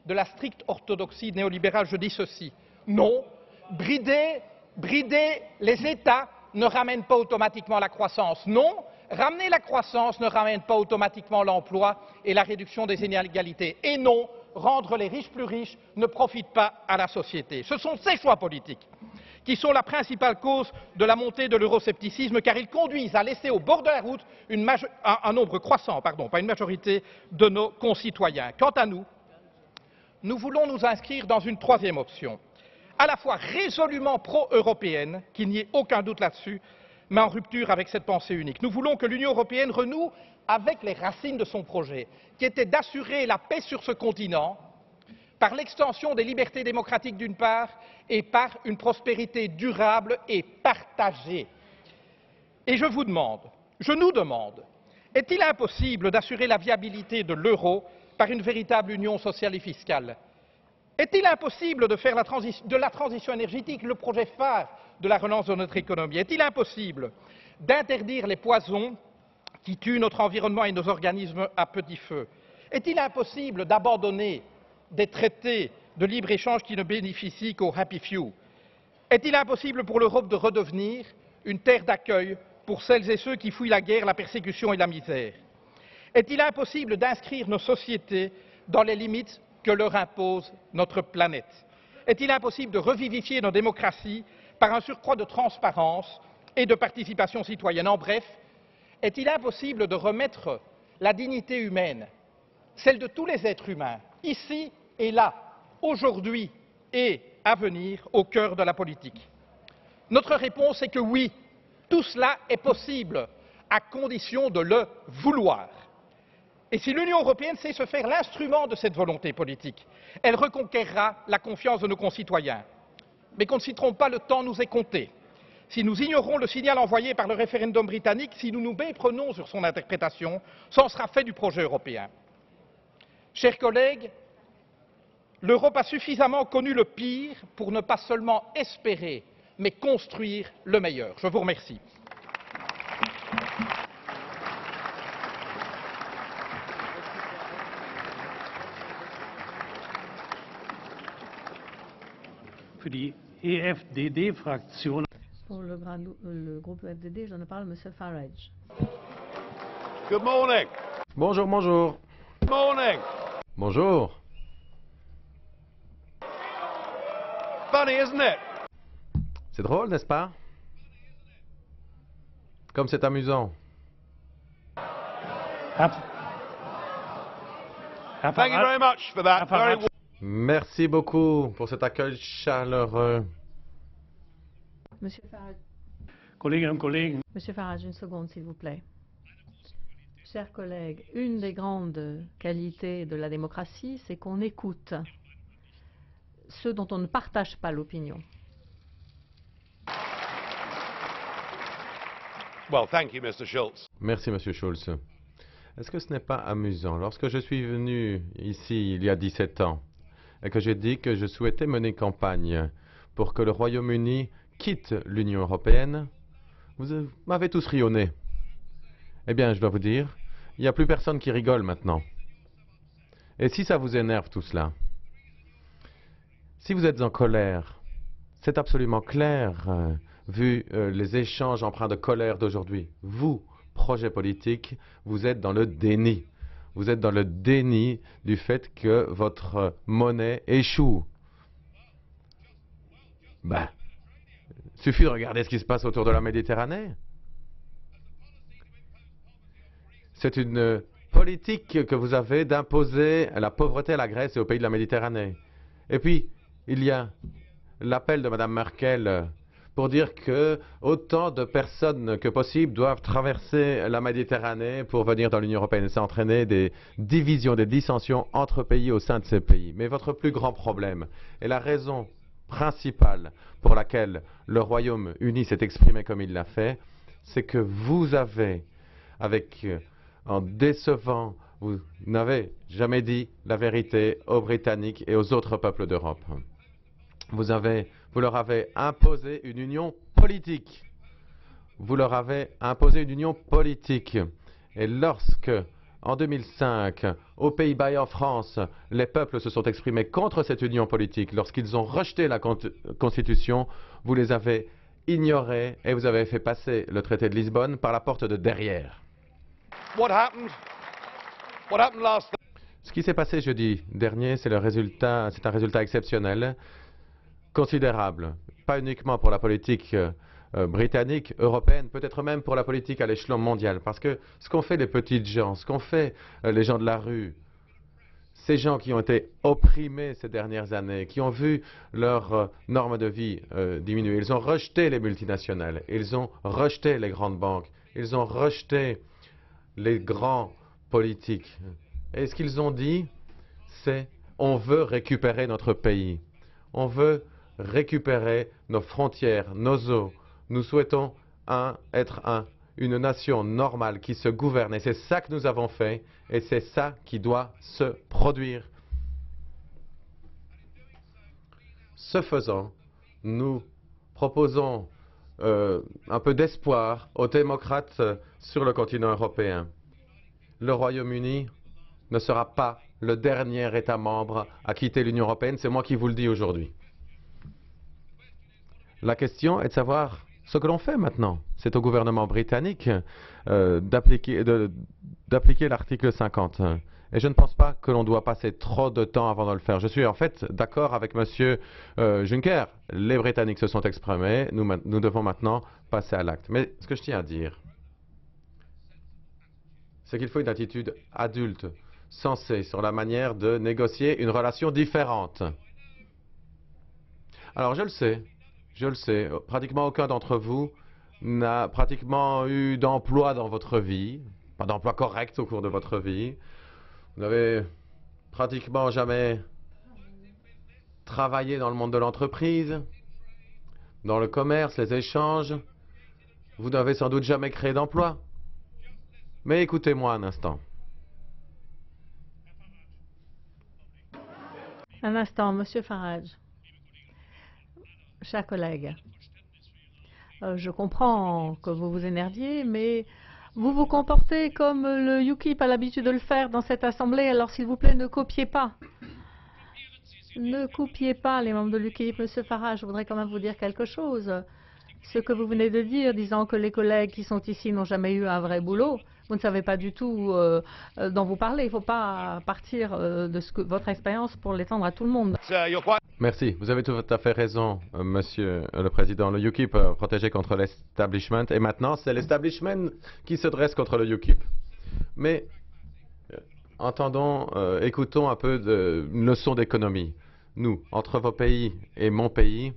de la stricte orthodoxie néolibérale, je dis ceci. Non, brider les États ne ramène pas automatiquement la croissance. Non, ramener la croissance ne ramène pas automatiquement l'emploi et la réduction des inégalités. Et non, rendre les riches plus riches ne profite pas à la société. Ce sont ces choix politiques qui sont la principale cause de la montée de l'euroscepticisme, car ils conduisent à laisser au bord de la route un nombre croissant, pas une majorité, de nos concitoyens. Quant à nous, nous voulons nous inscrire dans une troisième option, à la fois résolument pro-européenne, qu'il n'y ait aucun doute là-dessus, mais en rupture avec cette pensée unique. Nous voulons que l'Union européenne renoue avec les racines de son projet, qui était d'assurer la paix sur ce continent, par l'extension des libertés démocratiques d'une part, et par une prospérité durable et partagée. Et je nous demande, est-il impossible d'assurer la viabilité de l'euro par une véritable union sociale et fiscale? Est-il impossible de faire de la transition énergétique le projet phare de la relance de notre économie? Est-il impossible d'interdire les poisons qui tuent notre environnement et nos organismes à petit feu? Est-il impossible d'abandonner des traités de libre-échange qui ne bénéficient qu'aux happy few? Est-il impossible pour l'Europe de redevenir une terre d'accueil pour celles et ceux qui fuient la guerre, la persécution et la misère? Est-il impossible d'inscrire nos sociétés dans les limites que leur impose notre planète? Est-il impossible de revivifier nos démocraties par un surcroît de transparence et de participation citoyenne? En bref, est-il impossible de remettre la dignité humaine, celle de tous les êtres humains, ici et là, aujourd'hui et à venir, au cœur de la politique? Notre réponse est que oui, tout cela est possible, à condition de le vouloir. Et si l'Union européenne sait se faire l'instrument de cette volonté politique, elle reconquérera la confiance de nos concitoyens. Mais qu'on ne s'y trompe pas, le temps nous est compté. Si nous ignorons le signal envoyé par le référendum britannique, si nous nous méprenons sur son interprétation, c'en sera fait du projet européen. Chers collègues, l'Europe a suffisamment connu le pire pour ne pas seulement espérer, mais construire le meilleur. Je vous remercie. Für die EFDD-Fraktion. Pour le groupe FDD, je ne parle M. Farage. Good morning. Bonjour, bonjour. Good morning. Bonjour. Funny, isn't it? C'est drôle, n'est-ce pas? Comme c'est amusant. Thank you very much for that. Very Merci beaucoup pour cet accueil chaleureux. Monsieur Farage. Kolleginnen und Kollegen, Monsieur Farage, une seconde, s'il vous plaît. Chers collègues, une des grandes qualités de la démocratie, c'est qu'on écoute ceux dont on ne partage pas l'opinion. Well, thank you, Mr. Schultz. Merci, Monsieur Schulz. Est-ce que ce n'est pas amusant? Lorsque je suis venu ici il y a 17 ans et que j'ai dit que je souhaitais mener campagne pour que le Royaume-Uni quitte l'Union européenne, vous m'avez tous ri au nez. Eh bien, je dois vous dire, il n'y a plus personne qui rigole maintenant. Et si ça vous énerve tout cela, si vous êtes en colère, c'est absolument clair, vu les échanges empreints de colère d'aujourd'hui. Vous, projet politique, vous êtes dans le déni. Vous êtes dans le déni du fait que votre monnaie échoue. Ben, suffit de regarder ce qui se passe autour de la Méditerranée. C'est une politique que vous avez d'imposer la pauvreté à la Grèce et aux pays de la Méditerranée. Et puis, il y a l'appel de Mme Merkel pour dire que autant de personnes que possible doivent traverser la Méditerranée pour venir dans l'Union européenne. Et ça entraîner des divisions, des dissensions entre pays au sein de ces pays. Mais votre plus grand problème, et la raison principale pour laquelle le Royaume-Uni s'est exprimé comme il l'a fait, c'est que vous avez, en décevant, vous n'avez jamais dit la vérité aux Britanniques et aux autres peuples d'Europe. Vous leur avez imposé une union politique. Vous leur avez imposé une union politique. Et lorsque, en 2005, aux Pays-Bas et en France, les peuples se sont exprimés contre cette union politique, lorsqu'ils ont rejeté la Constitution, vous les avez ignorés et vous avez fait passer le traité de Lisbonne par la porte de derrière. What happened last... Ce qui s'est passé jeudi dernier, c'est un résultat exceptionnel, considérable, pas uniquement pour la politique britannique, européenne, peut-être même pour la politique à l'échelon mondial. Parce que ce qu'ont fait les petites gens, ce qu'ont fait les gens de la rue, ces gens qui ont été opprimés ces dernières années, qui ont vu leur norme de vie diminuer, ils ont rejeté les multinationales, ils ont rejeté les grandes banques, ils ont rejeté les grands politiques. Et ce qu'ils ont dit, c'est « on veut récupérer notre pays, on veut récupérer nos frontières, nos eaux. Nous souhaitons être une nation normale qui se gouverne. » Et c'est ça que nous avons fait et c'est ça qui doit se produire. Ce faisant, nous proposons un peu d'espoir aux démocrates sur le continent européen. Le Royaume-Uni ne sera pas le dernier État membre à quitter l'Union européenne. C'est moi qui vous le dis aujourd'hui. La question est de savoir ce que l'on fait maintenant. C'est au gouvernement britannique d'appliquer l'article 50. Et je ne pense pas que l'on doit passer trop de temps avant de le faire. Je suis en fait d'accord avec M. Juncker. Les Britanniques se sont exprimés. Nous devons maintenant passer à l'acte. Mais ce que je tiens à dire, c'est qu'il faut une attitude adulte, sensée, sur la manière de négocier une relation différente. Alors je le sais, pratiquement aucun d'entre vous n'a pratiquement eu d'emploi dans votre vie, pas d'emploi correct au cours de votre vie. Vous n'avez pratiquement jamais travaillé dans le monde de l'entreprise, dans le commerce, les échanges. Vous n'avez sans doute jamais créé d'emploi. Mais écoutez-moi un instant. Un instant, Monsieur Farage. Chers collègues, je comprends que vous vous énerviez, mais vous vous comportez comme le UKIP a l'habitude de le faire dans cette Assemblée, alors s'il vous plaît, ne copiez pas. Ne copiez pas les membres de l'UKIP. Monsieur Farage, je voudrais quand même vous dire quelque chose. Ce que vous venez de dire, disant que les collègues qui sont ici n'ont jamais eu un vrai boulot, vous ne savez pas du tout dont vous parlez. Il ne faut pas partir de votre expérience pour l'étendre à tout le monde. Merci. Vous avez tout à fait raison, Monsieur le Président. Le UKIP protégé contre l'establishment. Et maintenant, c'est l'establishment qui se dresse contre le UKIP. Mais écoutons un peu une leçon d'économie. Nous, entre vos pays et mon pays,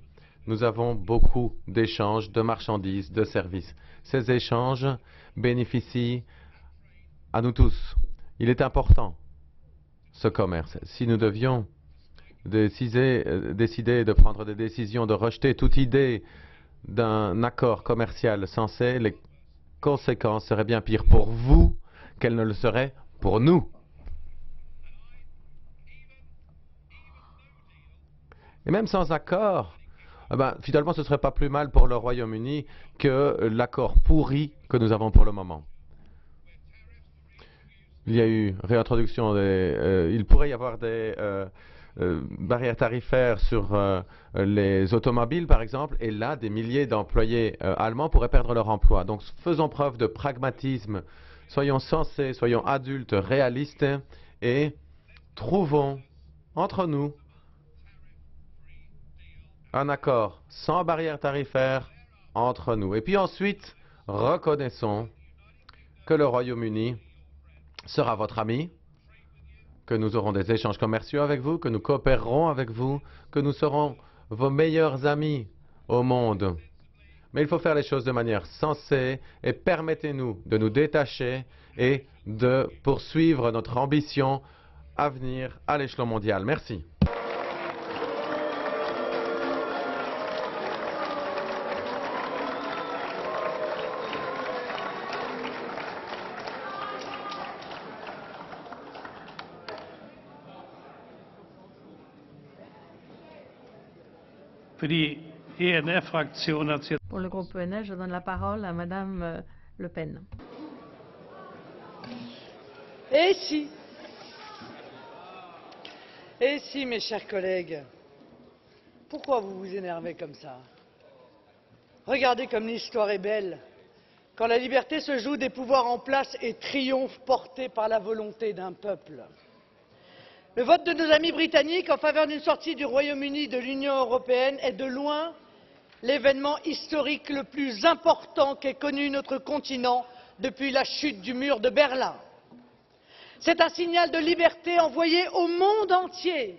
nous avons beaucoup d'échanges de marchandises, de services. Ces échanges bénéficient à nous tous. Il est important, ce commerce. Si nous devions décider de prendre des décisions, de rejeter toute idée d'un accord commercial sensé, les conséquences seraient bien pires pour vous qu'elles ne le seraient pour nous. Et même sans accord, finalement, ce ne serait pas plus mal pour le Royaume-Uni que l'accord pourri que nous avons pour le moment. Il y a eu réintroduction il pourrait y avoir des barrières tarifaires sur les automobiles, par exemple, et là, des milliers d'employés allemands pourraient perdre leur emploi. Donc, faisons preuve de pragmatisme, soyons sensés, soyons adultes, réalistes, et trouvons entre nous un accord sans barrière tarifaire entre nous. Et puis ensuite, reconnaissons que le Royaume-Uni sera votre ami, que nous aurons des échanges commerciaux avec vous, que nous coopérerons avec vous, que nous serons vos meilleurs amis au monde. Mais il faut faire les choses de manière sensée et permettez-nous de nous détacher et de poursuivre notre ambition à venir à l'échelon mondial. Merci. Pour le groupe ENF, je donne la parole à Madame Le Pen. Et si, mes chers collègues, pourquoi vous vous énervez comme ça? Regardez comme l'histoire est belle. Quand la liberté se joue des pouvoirs en place et triomphe porté par la volonté d'un peuple. Le vote de nos amis britanniques en faveur d'une sortie du Royaume-Uni de l'Union européenne est de loin l'événement historique le plus important qu'ait connu notre continent depuis la chute du mur de Berlin. C'est un signal de liberté envoyé au monde entier.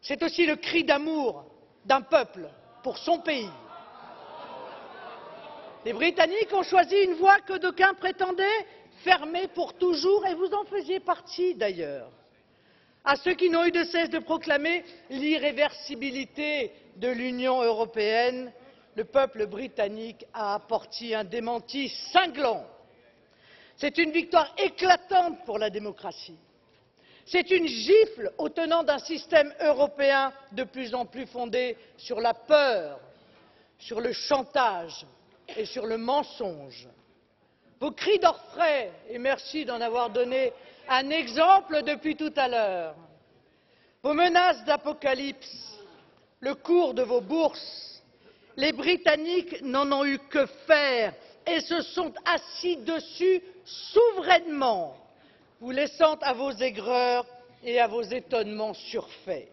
C'est aussi le cri d'amour d'un peuple pour son pays. Les Britanniques ont choisi une voie que d'aucuns prétendaient fermer pour toujours, et vous en faisiez partie d'ailleurs. À ceux qui n'ont eu de cesse de proclamer l'irréversibilité de l'Union européenne, le peuple britannique a apporté un démenti cinglant. C'est une victoire éclatante pour la démocratie. C'est une gifle aux tenants d'un système européen de plus en plus fondé sur la peur, sur le chantage et sur le mensonge. Vos cris d'orfraie, et merci d'en avoir donné un exemple depuis tout à l'heure, vos menaces d'apocalypse, le cours de vos bourses, les Britanniques n'en ont eu que faire et se sont assis dessus souverainement, vous laissant à vos aigreurs et à vos étonnements surfaits.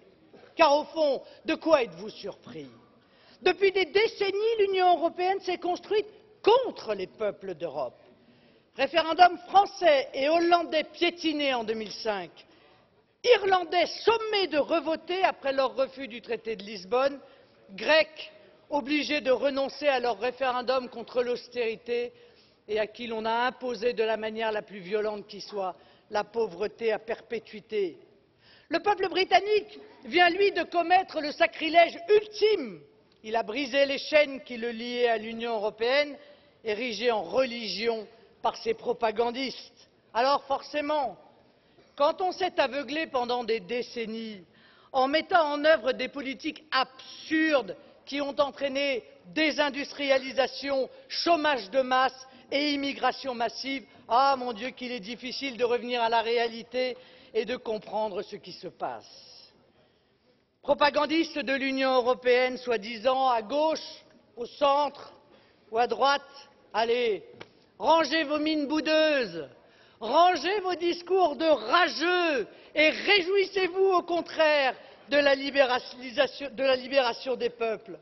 Car au fond, de quoi êtes-vous surpris? Depuis des décennies, l'Union européenne s'est construite contre les peuples d'Europe. Référendum français et hollandais piétinés en 2005, Irlandais sommés de revoter après leur refus du traité de Lisbonne, Grecs obligés de renoncer à leur référendum contre l'austérité et à qui l'on a imposé de la manière la plus violente qui soit la pauvreté à perpétuité. Le peuple britannique vient, lui, de commettre le sacrilège ultime. Il a brisé les chaînes qui le liaient à l'Union européenne, érigées en religion par ses propagandistes. Alors forcément, quand on s'est aveuglé pendant des décennies en mettant en œuvre des politiques absurdes qui ont entraîné désindustrialisation, chômage de masse et immigration massive, ah mon Dieu qu'il est difficile de revenir à la réalité et de comprendre ce qui se passe. Propagandistes de l'Union européenne, soi-disant à gauche, au centre ou à droite, allez, rangez vos mines boudeuses, rangez vos discours de rageux et réjouissez-vous au contraire de la libération des peuples.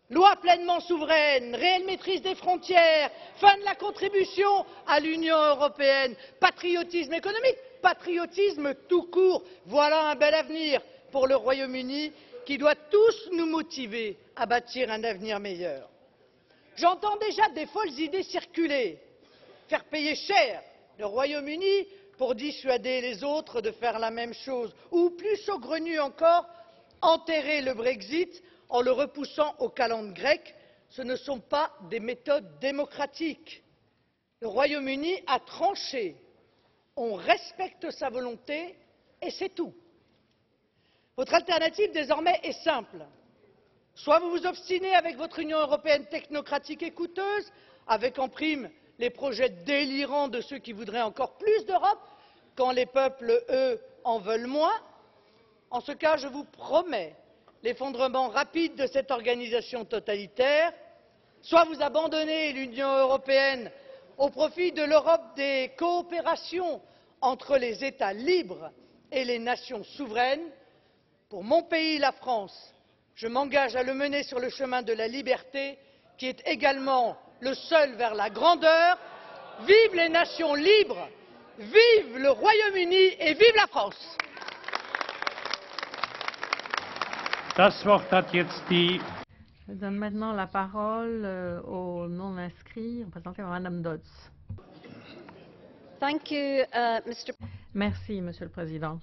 Loi pleinement souveraine, réelle maîtrise des frontières, fin de la contribution à l'Union européenne, patriotisme économique, patriotisme tout court, voilà un bel avenir pour le Royaume-Uni qui doit tous nous motiver à bâtir un avenir meilleur. J'entends déjà des folles idées circuler, faire payer cher Le Royaume-Uni pour dissuader les autres de faire la même chose, ou plus saugrenu encore, enterrer le Brexit en le repoussant aux calendes grecques. Ce ne sont pas des méthodes démocratiques. Le Royaume-Uni a tranché. On respecte sa volonté et c'est tout. Votre alternative désormais est simple. Soit vous vous obstinez avec votre Union européenne technocratique et coûteuse, avec en prime les projets délirants de ceux qui voudraient encore plus d'Europe, quand les peuples, eux, en veulent moins. En ce cas, je vous promets l'effondrement rapide de cette organisation totalitaire. Soit vous abandonnez l'Union européenne au profit de l'Europe des coopérations entre les États libres et les nations souveraines. Pour mon pays, la France, je m'engage à le mener sur le chemin de la liberté, qui est également le seul vers la grandeur. Vive les nations libres, vive le Royaume-Uni et vive la France! Das Wort hat jetzt die Je donne maintenant la parole aux non-inscrits, représentés par Madame Dodds. Thank you, Merci, Monsieur le Président.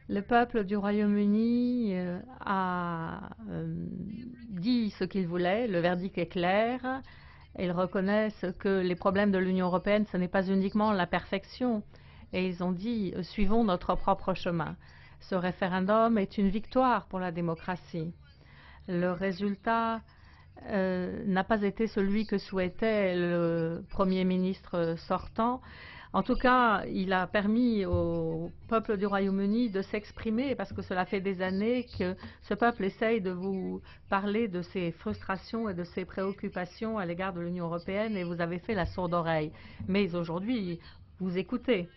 Le peuple du Royaume-Uni a dit ce qu'il voulait, le verdict est clair. Ils reconnaissent que les problèmes de l'Union européenne, ce n'est pas uniquement la perfection. Et ils ont dit, suivons notre propre chemin. Ce référendum est une victoire pour la démocratie. Le résultat n'a pas été celui que souhaitait le Premier ministre sortant. En tout cas, il a permis au peuple du Royaume-Uni de s'exprimer parce que cela fait des années que ce peuple essaye de vous parler de ses frustrations et de ses préoccupations à l'égard de l'Union européenne et vous avez fait la sourde oreille. Mais aujourd'hui, vous écoutez.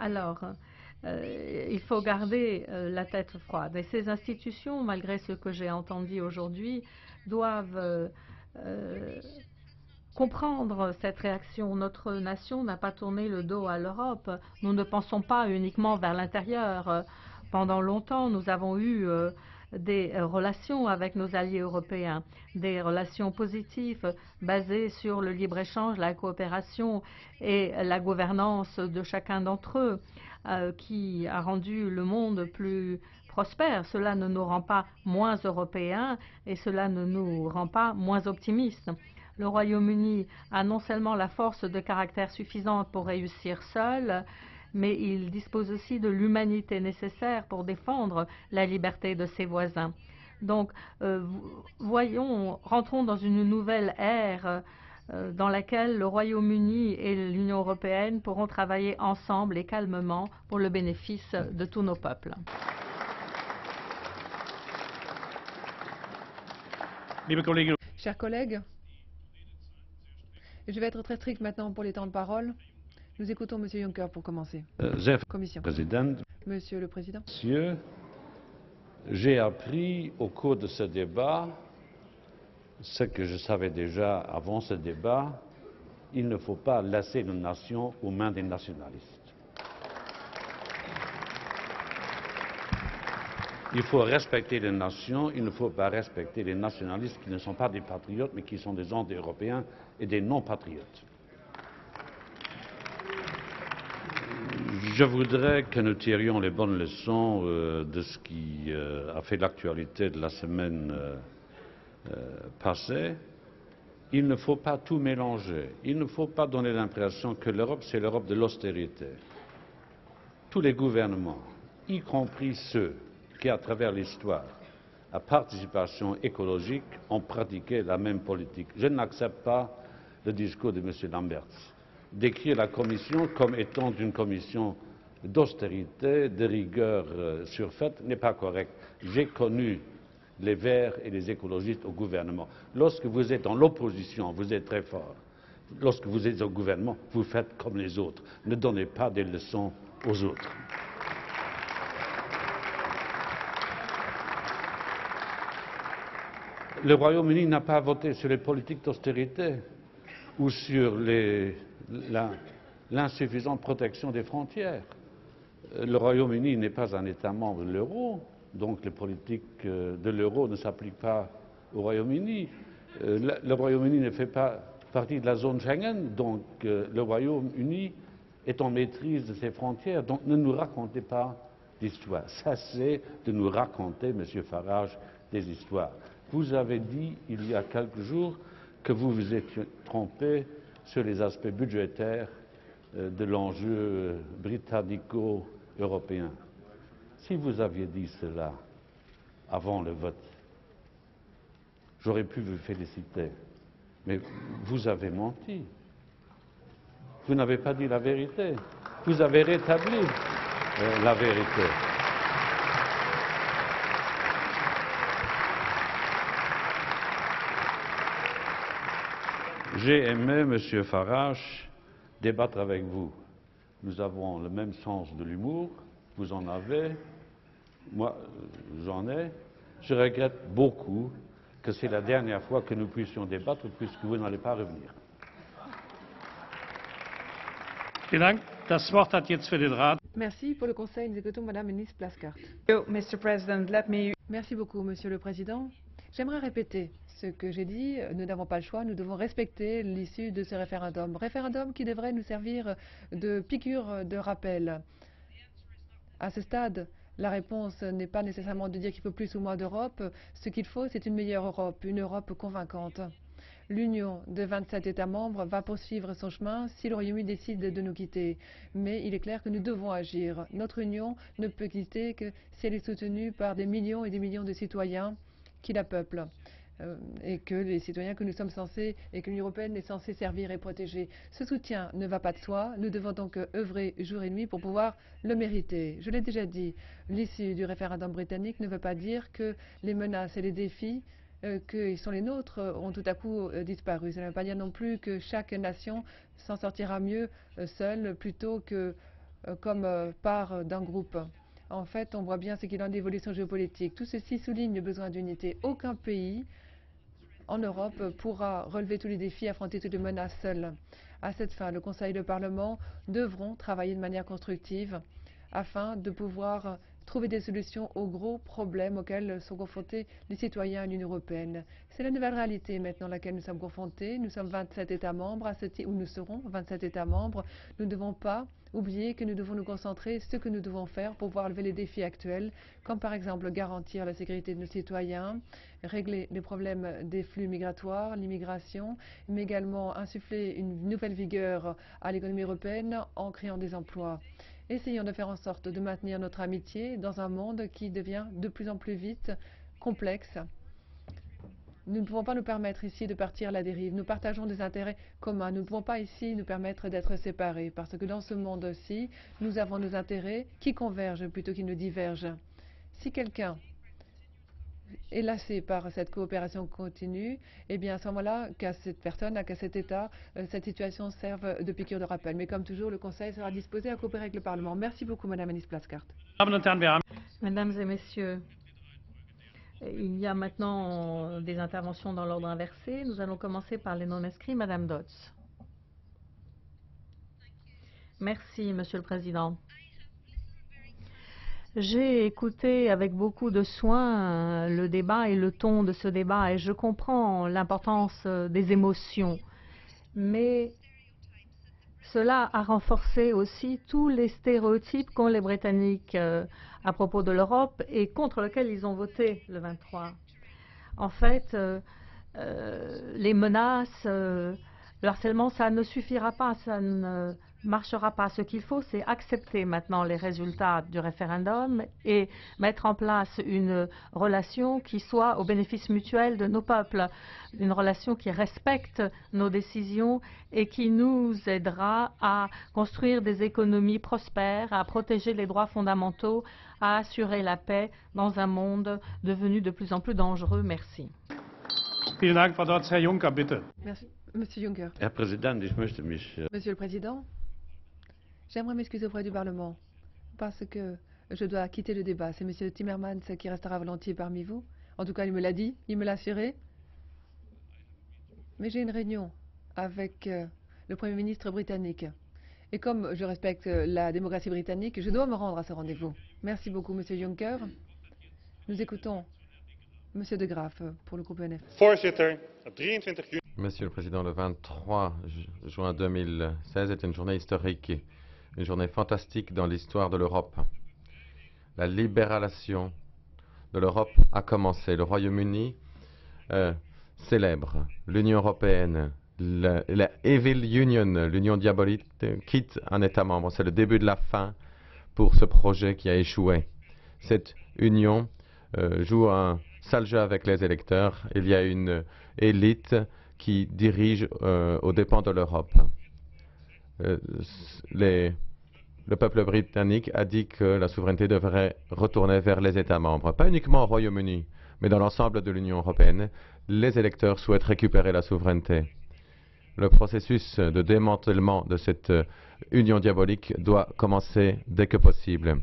Alors, il faut garder la tête froide. Et ces institutions, malgré ce que j'ai entendu aujourd'hui, doivent comprendre cette réaction. Notre nation n'a pas tourné le dos à l'Europe. Nous ne pensons pas uniquement vers l'intérieur. Pendant longtemps, nous avons eu des relations avec nos alliés européens, des relations positives basées sur le libre-échange, la coopération et la gouvernance de chacun d'entre eux, qui a rendu le monde plus prospère. Cela ne nous rend pas moins européens et cela ne nous rend pas moins optimistes. Le Royaume-Uni a non seulement la force de caractère suffisante pour réussir seul, mais il dispose aussi de l'humanité nécessaire pour défendre la liberté de ses voisins. Donc, rentrons dans une nouvelle ère dans laquelle le Royaume-Uni et l'Union européenne pourront travailler ensemble et calmement pour le bénéfice de tous nos peuples. Chers collègues, je vais être très strict maintenant pour les temps de parole. Nous écoutons M. Juncker pour commencer. Commission. Monsieur le Président. Monsieur, j'ai appris au cours de ce débat ce que je savais déjà avant ce débat. Il ne faut pas laisser nos nations aux mains des nationalistes. Il faut respecter les nations, il ne faut pas respecter les nationalistes qui ne sont pas des patriotes, mais qui sont des anti-européens et des non-patriotes. Je voudrais que nous tirions les bonnes leçons de ce qui a fait l'actualité de la semaine passée. Il ne faut pas tout mélanger. Il ne faut pas donner l'impression que l'Europe, c'est l'Europe de l'austérité. Tous les gouvernements, y compris ceux qui, à travers l'histoire, à participation écologique, ont pratiqué la même politique. Je n'accepte pas le discours de M. Lamberts. Décrire la Commission comme étant une commission d'austérité, de rigueur surfaite, n'est pas correct. J'ai connu les Verts et les écologistes au gouvernement. Lorsque vous êtes dans l'opposition, vous êtes très fort. Lorsque vous êtes au gouvernement, vous faites comme les autres. Ne donnez pas des leçons aux autres. Le Royaume-Uni n'a pas voté sur les politiques d'austérité ou sur l'insuffisante protection des frontières. Le Royaume-Uni n'est pas un État membre de l'euro, donc les politiques de l'euro ne s'appliquent pas au Royaume-Uni. Le Royaume-Uni ne fait pas partie de la zone Schengen, donc le Royaume-Uni est en maîtrise de ses frontières. Donc ne nous racontez pas d'histoires. Cessez de nous raconter, Monsieur Farage, des histoires. Vous avez dit il y a quelques jours que vous vous étiez trompé sur les aspects budgétaires de l'enjeu britannico-européen. Si vous aviez dit cela avant le vote, j'aurais pu vous féliciter. Mais vous avez menti. Vous n'avez pas dit la vérité. Vous avez rétabli la vérité. J'ai aimé, Monsieur Farage, débattre avec vous. Nous avons le même sens de l'humour. Vous en avez. Moi, j'en ai. Je regrette beaucoup que c'est la dernière fois que nous puissions débattre puisque vous n'allez pas revenir. Merci pour le Conseil. Nous écoutons Madame Ministre Plaskart. Mr. President, let me... Merci beaucoup, Monsieur le Président. J'aimerais répéter ce que j'ai dit. Nous n'avons pas le choix. Nous devons respecter l'issue de ce référendum. Référendum qui devrait nous servir de piqûre de rappel. À ce stade, la réponse n'est pas nécessairement de dire qu'il faut plus ou moins d'Europe. Ce qu'il faut, c'est une meilleure Europe, une Europe convaincante. L'Union de 27 États membres va poursuivre son chemin si le Royaume-Uni décide de nous quitter. Mais il est clair que nous devons agir. Notre Union ne peut quitter que si elle est soutenue par des millions et des millions de citoyens qui la peuplent. Et que les citoyens que nous sommes censés et que l'Union européenne est censée servir et protéger. Ce soutien ne va pas de soi. Nous devons donc œuvrer jour et nuit pour pouvoir le mériter. Je l'ai déjà dit, l'issue du référendum britannique ne veut pas dire que les menaces et les défis qui sont les nôtres ont tout à coup disparu. Ça ne veut pas dire non plus que chaque nation s'en sortira mieux seule plutôt que comme part d'un groupe. En fait, on voit bien ce qu'il en est d'évolution géopolitique. Tout ceci souligne le besoin d'unité. Aucun pays en Europe pourra relever tous les défis, affronter toutes les menaces seul. À cette fin, le Conseil et le Parlement devront travailler de manière constructive afin de pouvoir trouver des solutions aux gros problèmes auxquels sont confrontés les citoyens de l'Union européenne. C'est la nouvelle réalité maintenant à laquelle nous sommes confrontés. Nous sommes 27 États membres, où nous serons 27 États membres. Nous ne devons pas oublier que nous devons nous concentrer sur ce que nous devons faire pour pouvoir lever les défis actuels, comme par exemple garantir la sécurité de nos citoyens, régler les problèmes des flux migratoires, l'immigration, mais également insuffler une nouvelle vigueur à l'économie européenne en créant des emplois. Essayons de faire en sorte de maintenir notre amitié dans un monde qui devient de plus en plus vite complexe. Nous ne pouvons pas nous permettre ici de partir à la dérive. Nous partageons des intérêts communs. Nous ne pouvons pas ici nous permettre d'être séparés parce que dans ce monde-ci, nous avons nos intérêts qui convergent plutôt qu'ils ne divergent. Si quelqu'un est lassé par cette coopération continue, eh bien à ce moment-là, qu'à cette personne, qu'à cet État, cette situation serve de piqûre de rappel. Mais comme toujours, le Conseil sera disposé à coopérer avec le Parlement. Merci beaucoup, Madame Ministre Plaskart. Mesdames et Messieurs, il y a maintenant des interventions dans l'ordre inversé. Nous allons commencer par les non-inscrits. Madame Dodds. Merci, Monsieur le Président. J'ai écouté avec beaucoup de soin le débat et le ton de ce débat et je comprends l'importance des émotions. Mais cela a renforcé aussi tous les stéréotypes qu'ont les Britanniques à propos de l'Europe et contre lesquels ils ont voté le 23. En fait, les menaces, le harcèlement, ça ne suffira pas, ça ne marchera pas. Ce qu'il faut, c'est accepter maintenant les résultats du référendum et mettre en place une relation qui soit au bénéfice mutuel de nos peuples, une relation qui respecte nos décisions et qui nous aidera à construire des économies prospères, à protéger les droits fondamentaux, à assurer la paix dans un monde devenu de plus en plus dangereux. Merci. Merci. Monsieur Juncker. Herr Präsident, ich möchte mich... Monsieur le Président, j'aimerais m'excuser auprès du Parlement parce que je dois quitter le débat. C'est Monsieur Timmermans qui restera volontiers parmi vous. En tout cas, il me l'a dit, il me l'a assuré. Mais j'ai une réunion avec le Premier ministre britannique. Et comme je respecte la démocratie britannique, je dois me rendre à ce rendez-vous. Merci beaucoup, Monsieur Juncker. Nous écoutons Monsieur De Graaf pour le groupe ENF. Voorzitter, op 23 juni... Monsieur le Président, le 23 juin 2016 est une journée historique, une journée fantastique dans l'histoire de l'Europe. La libération de l'Europe a commencé. Le Royaume-Uni célèbre l'Union européenne. La Evil Union, l'Union diabolique, quitte un État membre. C'est le début de la fin pour ce projet qui a échoué. Cette union joue un sale jeu avec les électeurs. Il y a une élite qui dirige aux dépens de l'Europe. Le peuple britannique a dit que la souveraineté devrait retourner vers les États membres, pas uniquement au Royaume-Uni, mais dans l'ensemble de l'Union européenne. Les électeurs souhaitent récupérer la souveraineté. Le processus de démantèlement de cette union diabolique doit commencer dès que possible.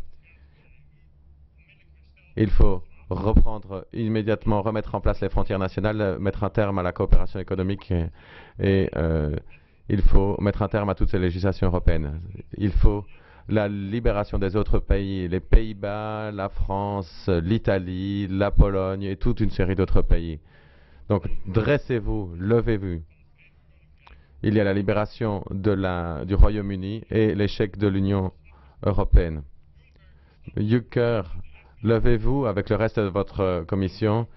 Il faut reprendre immédiatement, remettre en place les frontières nationales, mettre un terme à la coopération économique et il faut mettre un terme à toutes ces législations européennes. Il faut la libération des autres pays, les Pays-Bas, la France, l'Italie, la Pologne et toute une série d'autres pays. Donc dressez-vous, levez-vous. Il y a la libération du Royaume-Uni et l'échec de l'Union européenne. Juncker, levez-vous avec le reste de votre commission.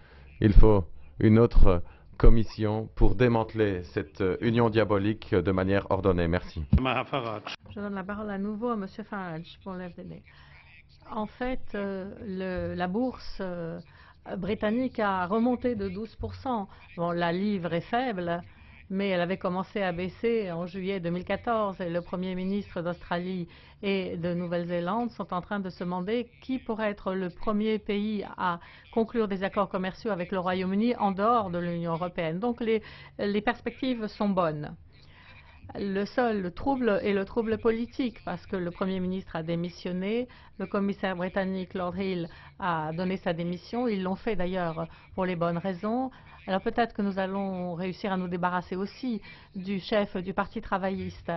Il faut une autre commission pour démanteler cette union diabolique de manière ordonnée. Merci. Je donne la parole à nouveau à M. Farage pour l'FDD. En fait, la bourse britannique a remonté de 12%. Bon, la livre est faible, mais elle avait commencé à baisser en juillet 2014 et le Premier ministre d'Australie et de Nouvelle-Zélande sont en train de se demander qui pourrait être le premier pays à conclure des accords commerciaux avec le Royaume-Uni en dehors de l'Union européenne. Donc les perspectives sont bonnes. Le seul trouble est le trouble politique parce que le Premier ministre a démissionné, le commissaire britannique Lord Hill a donné sa démission, ils l'ont fait d'ailleurs pour les bonnes raisons. Alors peut-être que nous allons réussir à nous débarrasser aussi du chef du Parti travailliste,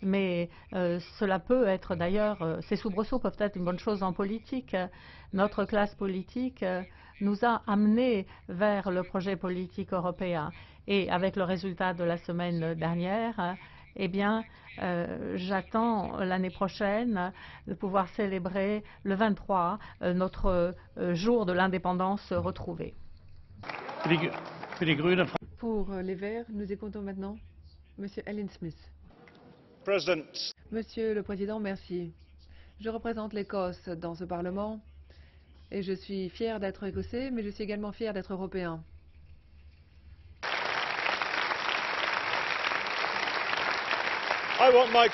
mais cela peut être d'ailleurs, ces soubresauts peuvent être une bonne chose en politique. Notre classe politique nous a amenés vers le projet politique européen et avec le résultat de la semaine dernière, eh bien, j'attends l'année prochaine de pouvoir célébrer le 23, notre jour de l'indépendance retrouvée. Pour les Verts, nous écoutons maintenant Monsieur Alan Smith. Monsieur le Président, merci. Je représente l'Écosse dans ce Parlement et je suis fier d'être écossais, mais je suis également fier d'être européen. I want my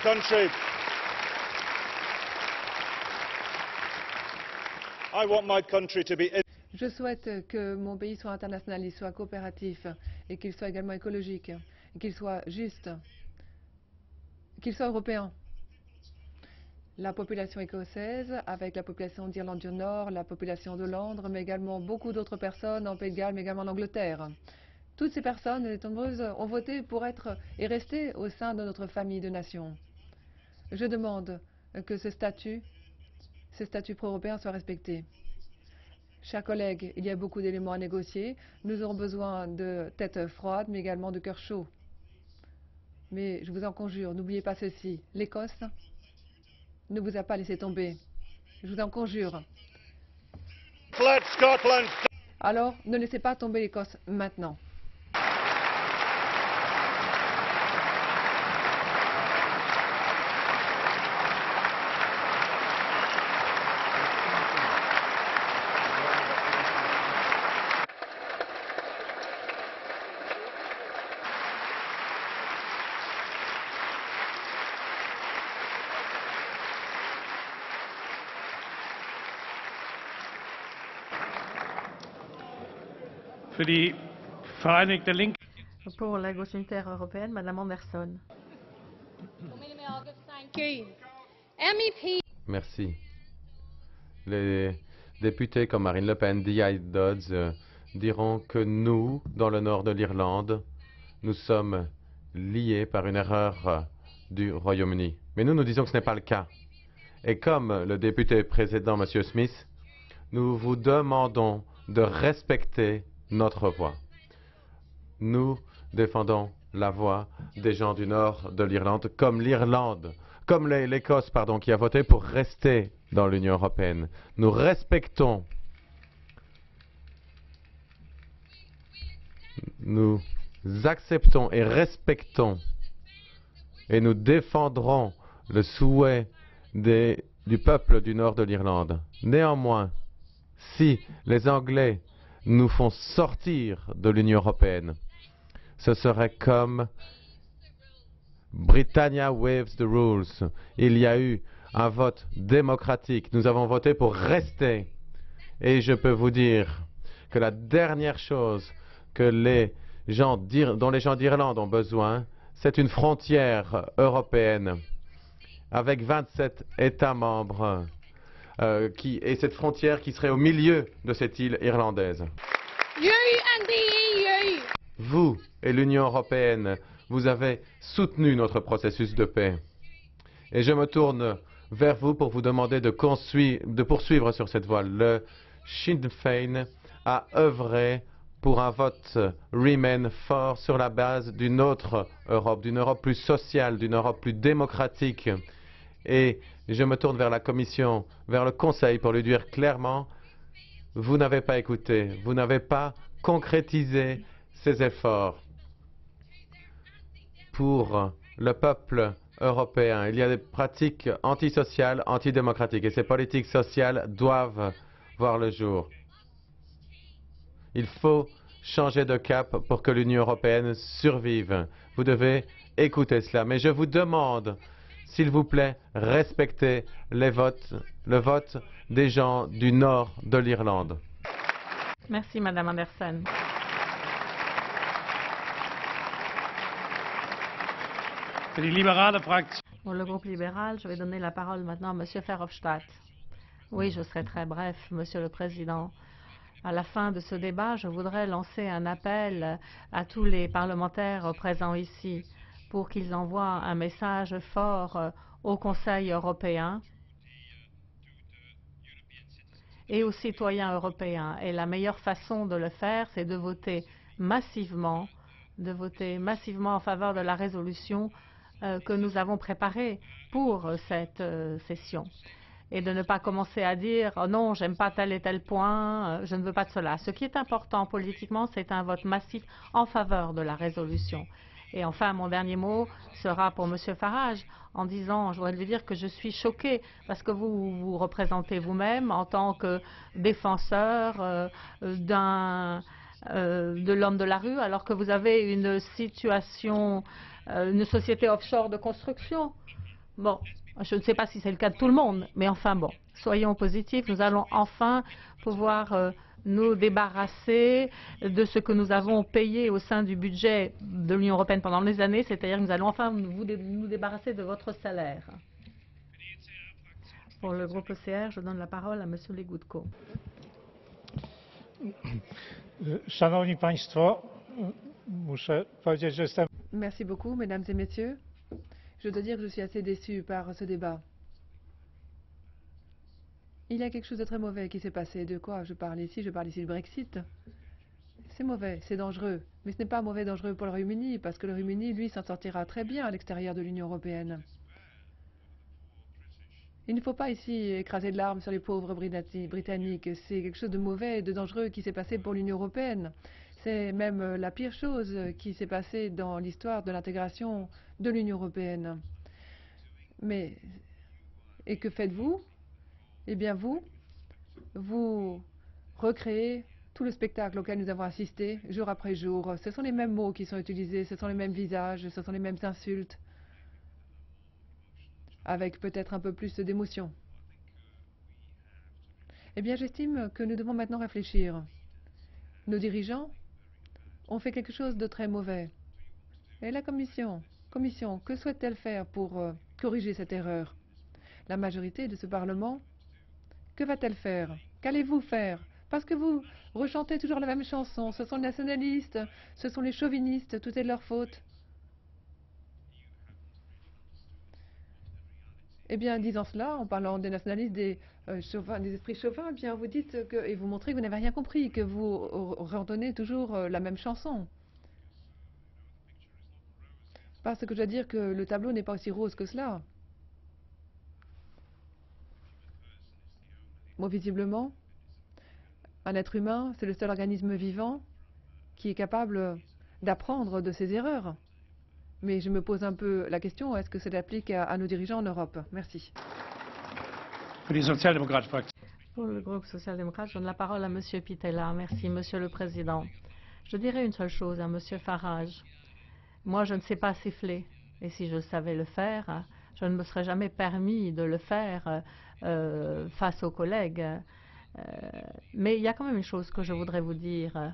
country to be. Je souhaite que mon pays soit international, soit coopératif et qu'il soit également écologique, qu'il soit juste, qu'il soit européen. La population écossaise, avec la population d'Irlande du Nord, la population de Londres, mais également beaucoup d'autres personnes en Pays de Galles, mais également en Angleterre. Toutes ces personnes, les nombreuses, ont voté pour être et rester au sein de notre famille de nations. Je demande que ce statut pro-européen soit respecté. Chers collègues, il y a beaucoup d'éléments à négocier. Nous aurons besoin de têtes froides, mais également de cœurs chauds. Mais je vous en conjure, n'oubliez pas ceci. L'Écosse ne vous a pas laissé tomber. Je vous en conjure. Alors, ne laissez pas tomber l'Écosse maintenant. Pour la gauche unitaire européenne, Madame Anderson. Merci. Les députés comme Marine Le Pen, D.I. Dodds diront que nous, dans le nord de l'Irlande, nous sommes liés par une erreur du Royaume-Uni. Mais nous disons que ce n'est pas le cas. Et comme le député précédent, M. Smith, nous vous demandons de respecter notre voix. Nous défendons la voix des gens du nord de l'Irlande, comme l'Écosse, pardon, qui a voté pour rester dans l'Union européenne. Nous respectons, nous acceptons et respectons et nous défendrons le souhait du peuple du nord de l'Irlande. Néanmoins, si les Anglais nous font sortir de l'Union européenne, ce serait comme Britannia waives the rules. Il y a eu un vote démocratique. Nous avons voté pour rester. Et je peux vous dire que la dernière chose que dont les gens d'Irlande ont besoin, c'est une frontière européenne avec 27 États membres et cette frontière qui serait au milieu de cette île irlandaise. Vous et l'Union européenne, vous avez soutenu notre processus de paix. Et je me tourne vers vous pour vous demander de poursuivre sur cette voie. Le Sinn Féin a œuvré pour un vote Remain fort sur la base d'une autre Europe, d'une Europe plus sociale, d'une Europe plus démocratique. Et je me tourne vers la Commission, vers le Conseil pour lui dire clairement, vous n'avez pas écouté, vous n'avez pas concrétisé ces efforts pour le peuple européen. Il y a des pratiques antisociales, antidémocratiques et ces politiques sociales doivent voir le jour. Il faut changer de cap pour que l'Union européenne survive. Vous devez écouter cela. Mais je vous demande, s'il vous plaît, respectez le vote des gens du nord de l'Irlande. Merci, Madame Anderson. Pour le groupe libéral, je vais donner la parole maintenant à Monsieur Verhofstadt. Oui, je serai très bref, Monsieur le Président. À la fin de ce débat, je voudrais lancer un appel à tous les parlementaires présents ici pour qu'ils envoient un message fort au Conseil européen et aux citoyens européens. Et la meilleure façon de le faire, c'est de voter massivement en faveur de la résolution que nous avons préparée pour cette session. Et de ne pas commencer à dire « Oh non, j'aime pas tel et tel point, je ne veux pas de cela ». Ce qui est important politiquement, c'est un vote massif en faveur de la résolution. Et enfin, mon dernier mot sera pour M. Farage, en disant, je voudrais lui dire que je suis choquée parce que vous vous représentez vous-même en tant que défenseur de l'homme de la rue, alors que vous avez une situation, une société offshore de construction. Bon. Je ne sais pas si c'est le cas de tout le monde, mais enfin bon, soyons positifs. Nous allons enfin pouvoir nous débarrasser de ce que nous avons payé au sein du budget de l'Union européenne pendant des années, c'est-à-dire que nous allons enfin nous débarrasser de votre salaire. Pour le groupe ECR, je donne la parole à M. Legutko. Merci beaucoup, mesdames et messieurs. Je dois dire que je suis assez déçu par ce débat. Il y a quelque chose de très mauvais qui s'est passé. De quoi je parle ici? Je parle ici du Brexit. C'est mauvais, c'est dangereux. Mais ce n'est pas mauvais, dangereux pour le Royaume-Uni, parce que le Royaume-Uni, lui, s'en sortira très bien à l'extérieur de l'Union européenne. Il ne faut pas ici écraser de larmes sur les pauvres Britanniques. C'est quelque chose de mauvais et de dangereux qui s'est passé pour l'Union européenne. C'est même la pire chose qui s'est passée dans l'histoire de l'intégration de l'Union européenne. Et que faites-vous? Eh bien vous recréez tout le spectacle auquel nous avons assisté jour après jour. Ce sont les mêmes mots qui sont utilisés, ce sont les mêmes visages, ce sont les mêmes insultes, avec peut-être un peu plus d'émotion. Eh bien, j'estime que nous devons maintenant réfléchir. Nos dirigeants ont fait quelque chose de très mauvais. Et la Commission, que souhaite-t-elle faire pour corriger cette erreur? La majorité de ce Parlement, que va-t-elle faire? Qu'allez-vous faire? Parce que vous rechantez toujours la même chanson. Ce sont les nationalistes, ce sont les chauvinistes, tout est de leur faute. Eh bien, disant cela, en parlant des nationalistes, des esprits chauvins, eh bien, vous dites et vous montrez que vous n'avez rien compris, que vous rentonnez toujours la même chanson. Parce que je dois dire que le tableau n'est pas aussi rose que cela. Bon, visiblement, un être humain, c'est le seul organisme vivant qui est capable d'apprendre de ses erreurs. Mais je me pose un peu la question, est-ce que cela applique à nos dirigeants en Europe? Merci. Pour le groupe social-démocrate, je donne la parole à Monsieur Pittella. Merci, Monsieur le Président. Je dirais une seule chose à Monsieur Farage. Moi, je ne sais pas siffler. Et si je savais le faire, je ne me serais jamais permis de le faire face aux collègues. Mais il y a quand même une chose que je voudrais vous dire.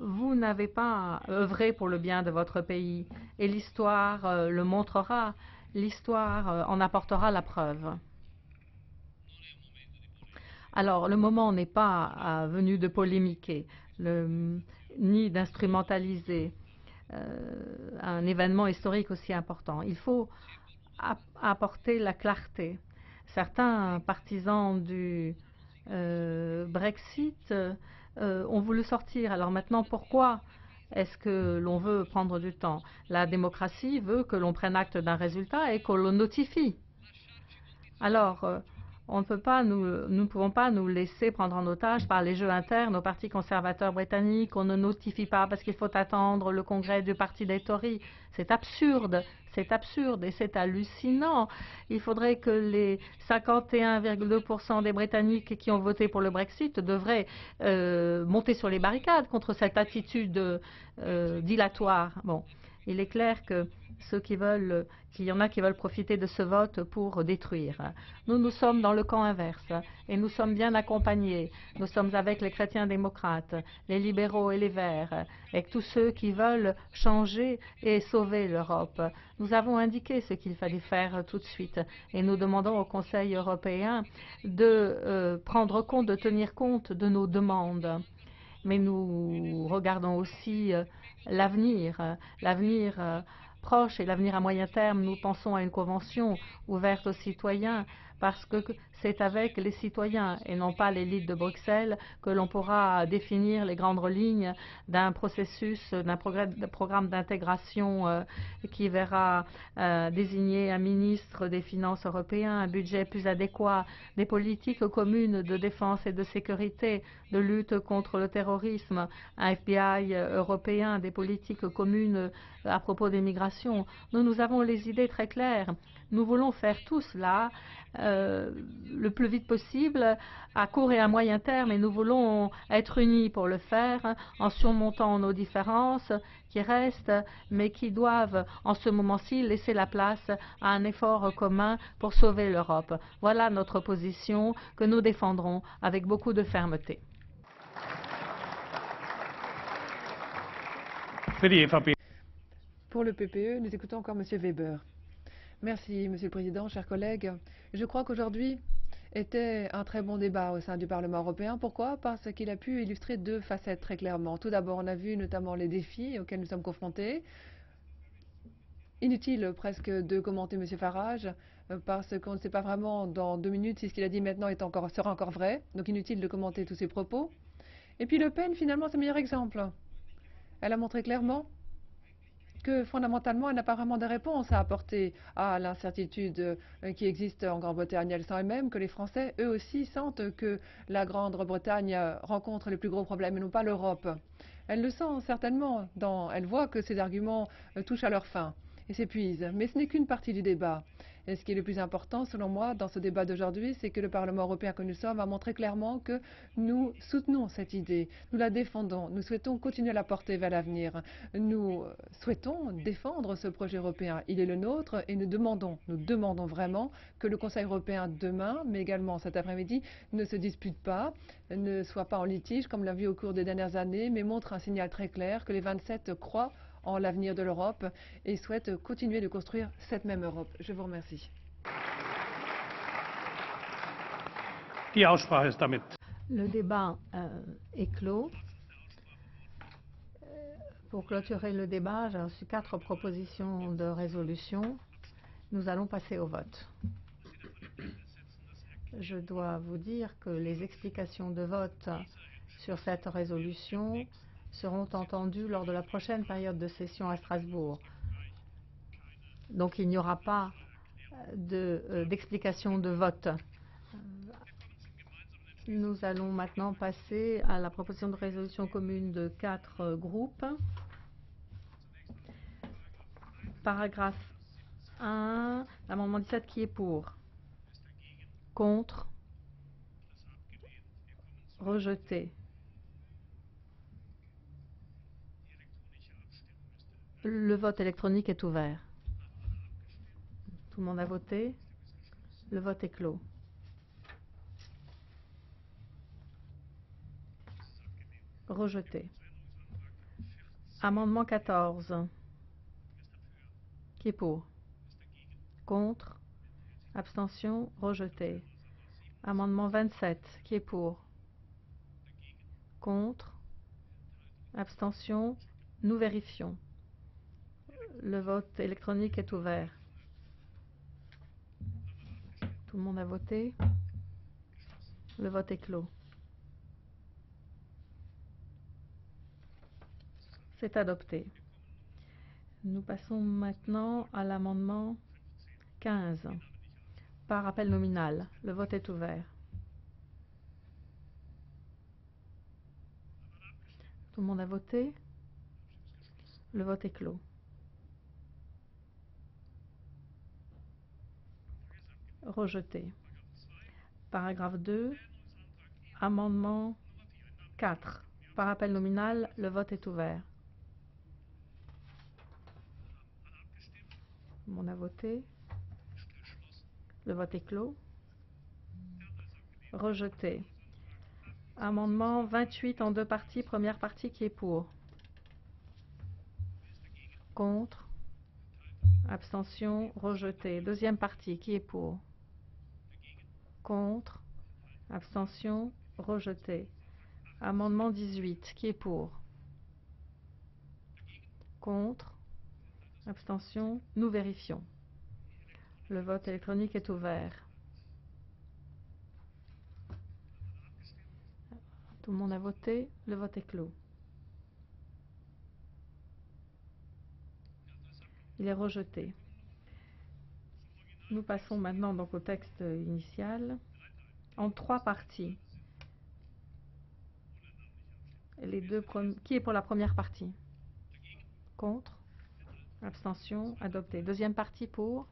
Vous n'avez pas œuvré pour le bien de votre pays. Et l'histoire le montrera. L'histoire en apportera la preuve. Alors, le moment n'est pas venu de polémiquer, ni d'instrumentaliser un événement historique aussi important. Il faut apporter la clarté. Certains partisans du Brexit ont voulu sortir. Alors maintenant, pourquoi est-ce que l'on veut prendre du temps? La démocratie veut que l'on prenne acte d'un résultat et qu'on le notifie. Alors, nous ne pouvons pas nous laisser prendre en otage par les jeux internes au Parti conservateur britannique. On ne notifie pas parce qu'il faut attendre le congrès du Parti des Tories. C'est absurde et c'est hallucinant. Il faudrait que les 51,2% des Britanniques qui ont voté pour le Brexit devraient monter sur les barricades contre cette attitude dilatoire. Bon, il est clair que qu'il y en a qui veulent profiter de ce vote pour détruire. Nous sommes dans le camp inverse et nous sommes bien accompagnés. Nous sommes avec les chrétiens démocrates, les libéraux et les verts, et tous ceux qui veulent changer et sauver l'Europe. Nous avons indiqué ce qu'il fallait faire tout de suite et nous demandons au Conseil européen de prendre compte, de tenir compte de nos demandes. Mais nous regardons aussi l'avenir proche et l'avenir à moyen terme. Nous pensons à une convention ouverte aux citoyens parce que c'est avec les citoyens et non pas l'élite de Bruxelles que l'on pourra définir les grandes lignes d'un processus, d'un programme d'intégration qui verra désigner un ministre des Finances européen, un budget plus adéquat, des politiques communes de défense et de sécurité, de lutte contre le terrorisme, un FBI européen, des politiques communes à propos des migrations. Nous avons les idées très claires. Nous voulons faire tout cela le plus vite possible, à court et à moyen terme, et nous voulons être unis pour le faire, en surmontant nos différences qui restent, mais qui doivent, en ce moment-ci, laisser la place à un effort commun pour sauver l'Europe. Voilà notre position que nous défendrons avec beaucoup de fermeté. Pour le PPE, nous écoutons encore M. Weber. Merci, Monsieur le Président, chers collègues. Je crois qu'aujourd'hui était un très bon débat au sein du Parlement européen. Pourquoi? Parce qu'il a pu illustrer deux facettes très clairement. Tout d'abord, on a vu notamment les défis auxquels nous sommes confrontés. Inutile presque de commenter M. Farage, parce qu'on ne sait pas vraiment dans 2 minutes si ce qu'il a dit maintenant sera encore vrai. Donc inutile de commenter tous ses propos. Et puis Le Pen, finalement, c'est le meilleur exemple. Elle a montré clairement que fondamentalement, elle n'a pas vraiment de réponse à apporter à l'incertitude qui existe en Grande-Bretagne. Elle sent elle-même que les Français, eux aussi, sentent que la Grande-Bretagne rencontre les plus gros problèmes et non pas l'Europe. Elle le sent certainement, elle voit que ces arguments touchent à leur fin et s'épuisent. Mais ce n'est qu'une partie du débat. Et ce qui est le plus important, selon moi, dans ce débat d'aujourd'hui, c'est que le Parlement européen que nous sommes a montré clairement que nous soutenons cette idée, nous la défendons, nous souhaitons continuer à la porter vers l'avenir. Nous souhaitons défendre ce projet européen. Il est le nôtre et nous demandons vraiment que le Conseil européen demain, mais également cet après-midi, ne se dispute pas, ne soit pas en litige comme l'a vu au cours des dernières années, mais montre un signal très clair que les 27 croient en l'avenir de l'Europe et souhaite continuer de construire cette même Europe. Je vous remercie. Le débat est clos. Pour clôturer le débat, j'ai reçu 4 propositions de résolution. Nous allons passer au vote. Je dois vous dire que les explications de vote sur cette résolution seront entendues lors de la prochaine période de session à Strasbourg. Donc il n'y aura pas d'explication de vote. Nous allons maintenant passer à la proposition de résolution commune de 4 groupes. Paragraphe 1, l'amendement 17 qui est pour? Contre? Rejeté. Le vote électronique est ouvert. Tout le monde a voté. Le vote est clos. Rejeté. Amendement 14. Qui est pour? Contre? Abstention? Rejeté. Amendement 27. Qui est pour? Contre? Abstention? Nous vérifions. Le vote électronique est ouvert. Tout le monde a voté. Le vote est clos. C'est adopté. Nous passons maintenant à l'amendement 15. Par appel nominal. Le vote est ouvert. Tout le monde a voté. Le vote est clos. Rejeté. Paragraphe 2. Amendement 4. Par appel nominal, le vote est ouvert. Tout le monde a voté. Le vote est clos. Rejeté. Amendement 28 en 2 parties. Première partie qui est pour? Contre? Abstention? Rejeté. Deuxième partie qui est pour? Contre? Abstention? Rejeté. Amendement 18 qui est pour? Contre? Abstention? Nous vérifions. Le vote électronique est ouvert. Tout le monde a voté. Le vote est clos. Il est rejeté. Nous passons maintenant donc au texte initial en 3 parties. Qui est pour la première partie? Contre? Abstention? Adopté. Deuxième partie pour?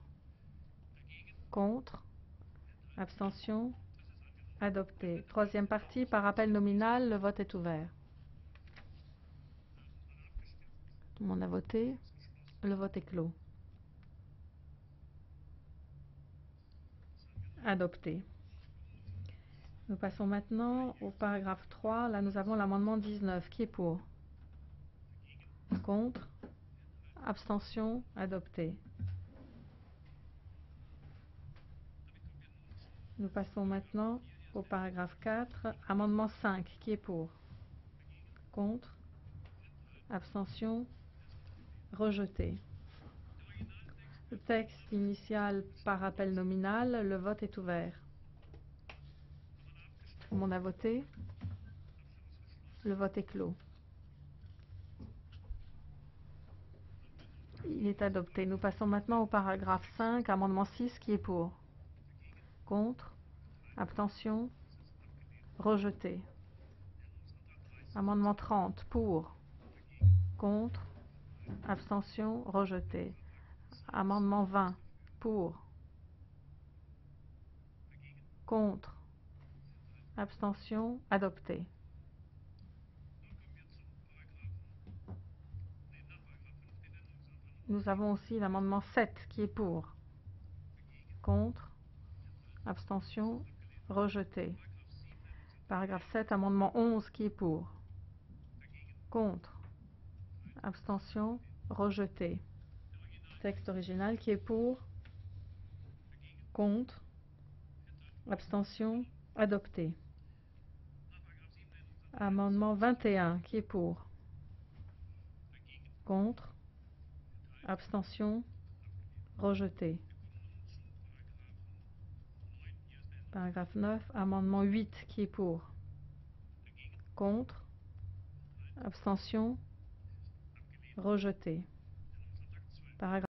Contre? Abstention? Adopté. Troisième partie par appel nominal. Le vote est ouvert. Tout le monde a voté. Le vote est clos. Adopté. Nous passons maintenant au paragraphe 3. Là, nous avons l'amendement 19. Qui est pour? Contre? Abstention? Adopté. Nous passons maintenant au paragraphe 4. Amendement 5. Qui est pour? Contre? Abstention? Rejeté. Le texte initial par appel nominal. Le vote est ouvert. Tout le monde a voté. Le vote est clos. Il est adopté. Nous passons maintenant au paragraphe 5, amendement 6, qui est pour? Contre? Abstention? Rejeté. Amendement 30, pour? Contre? Abstention? Rejeté. Amendement 20, pour? Contre? Abstention? Adopté. Nous avons aussi l'amendement 7 qui est pour, contre, abstention, rejeté. Paragraphe 7, amendement 11 qui est pour, contre, abstention, rejeté. Texte original qui est pour, contre, abstention, adopté. Amendement 21 qui est pour, contre, abstention, rejeté. Paragraphe 9, amendement 8 qui est pour, contre, abstention, rejeté. Paragraphe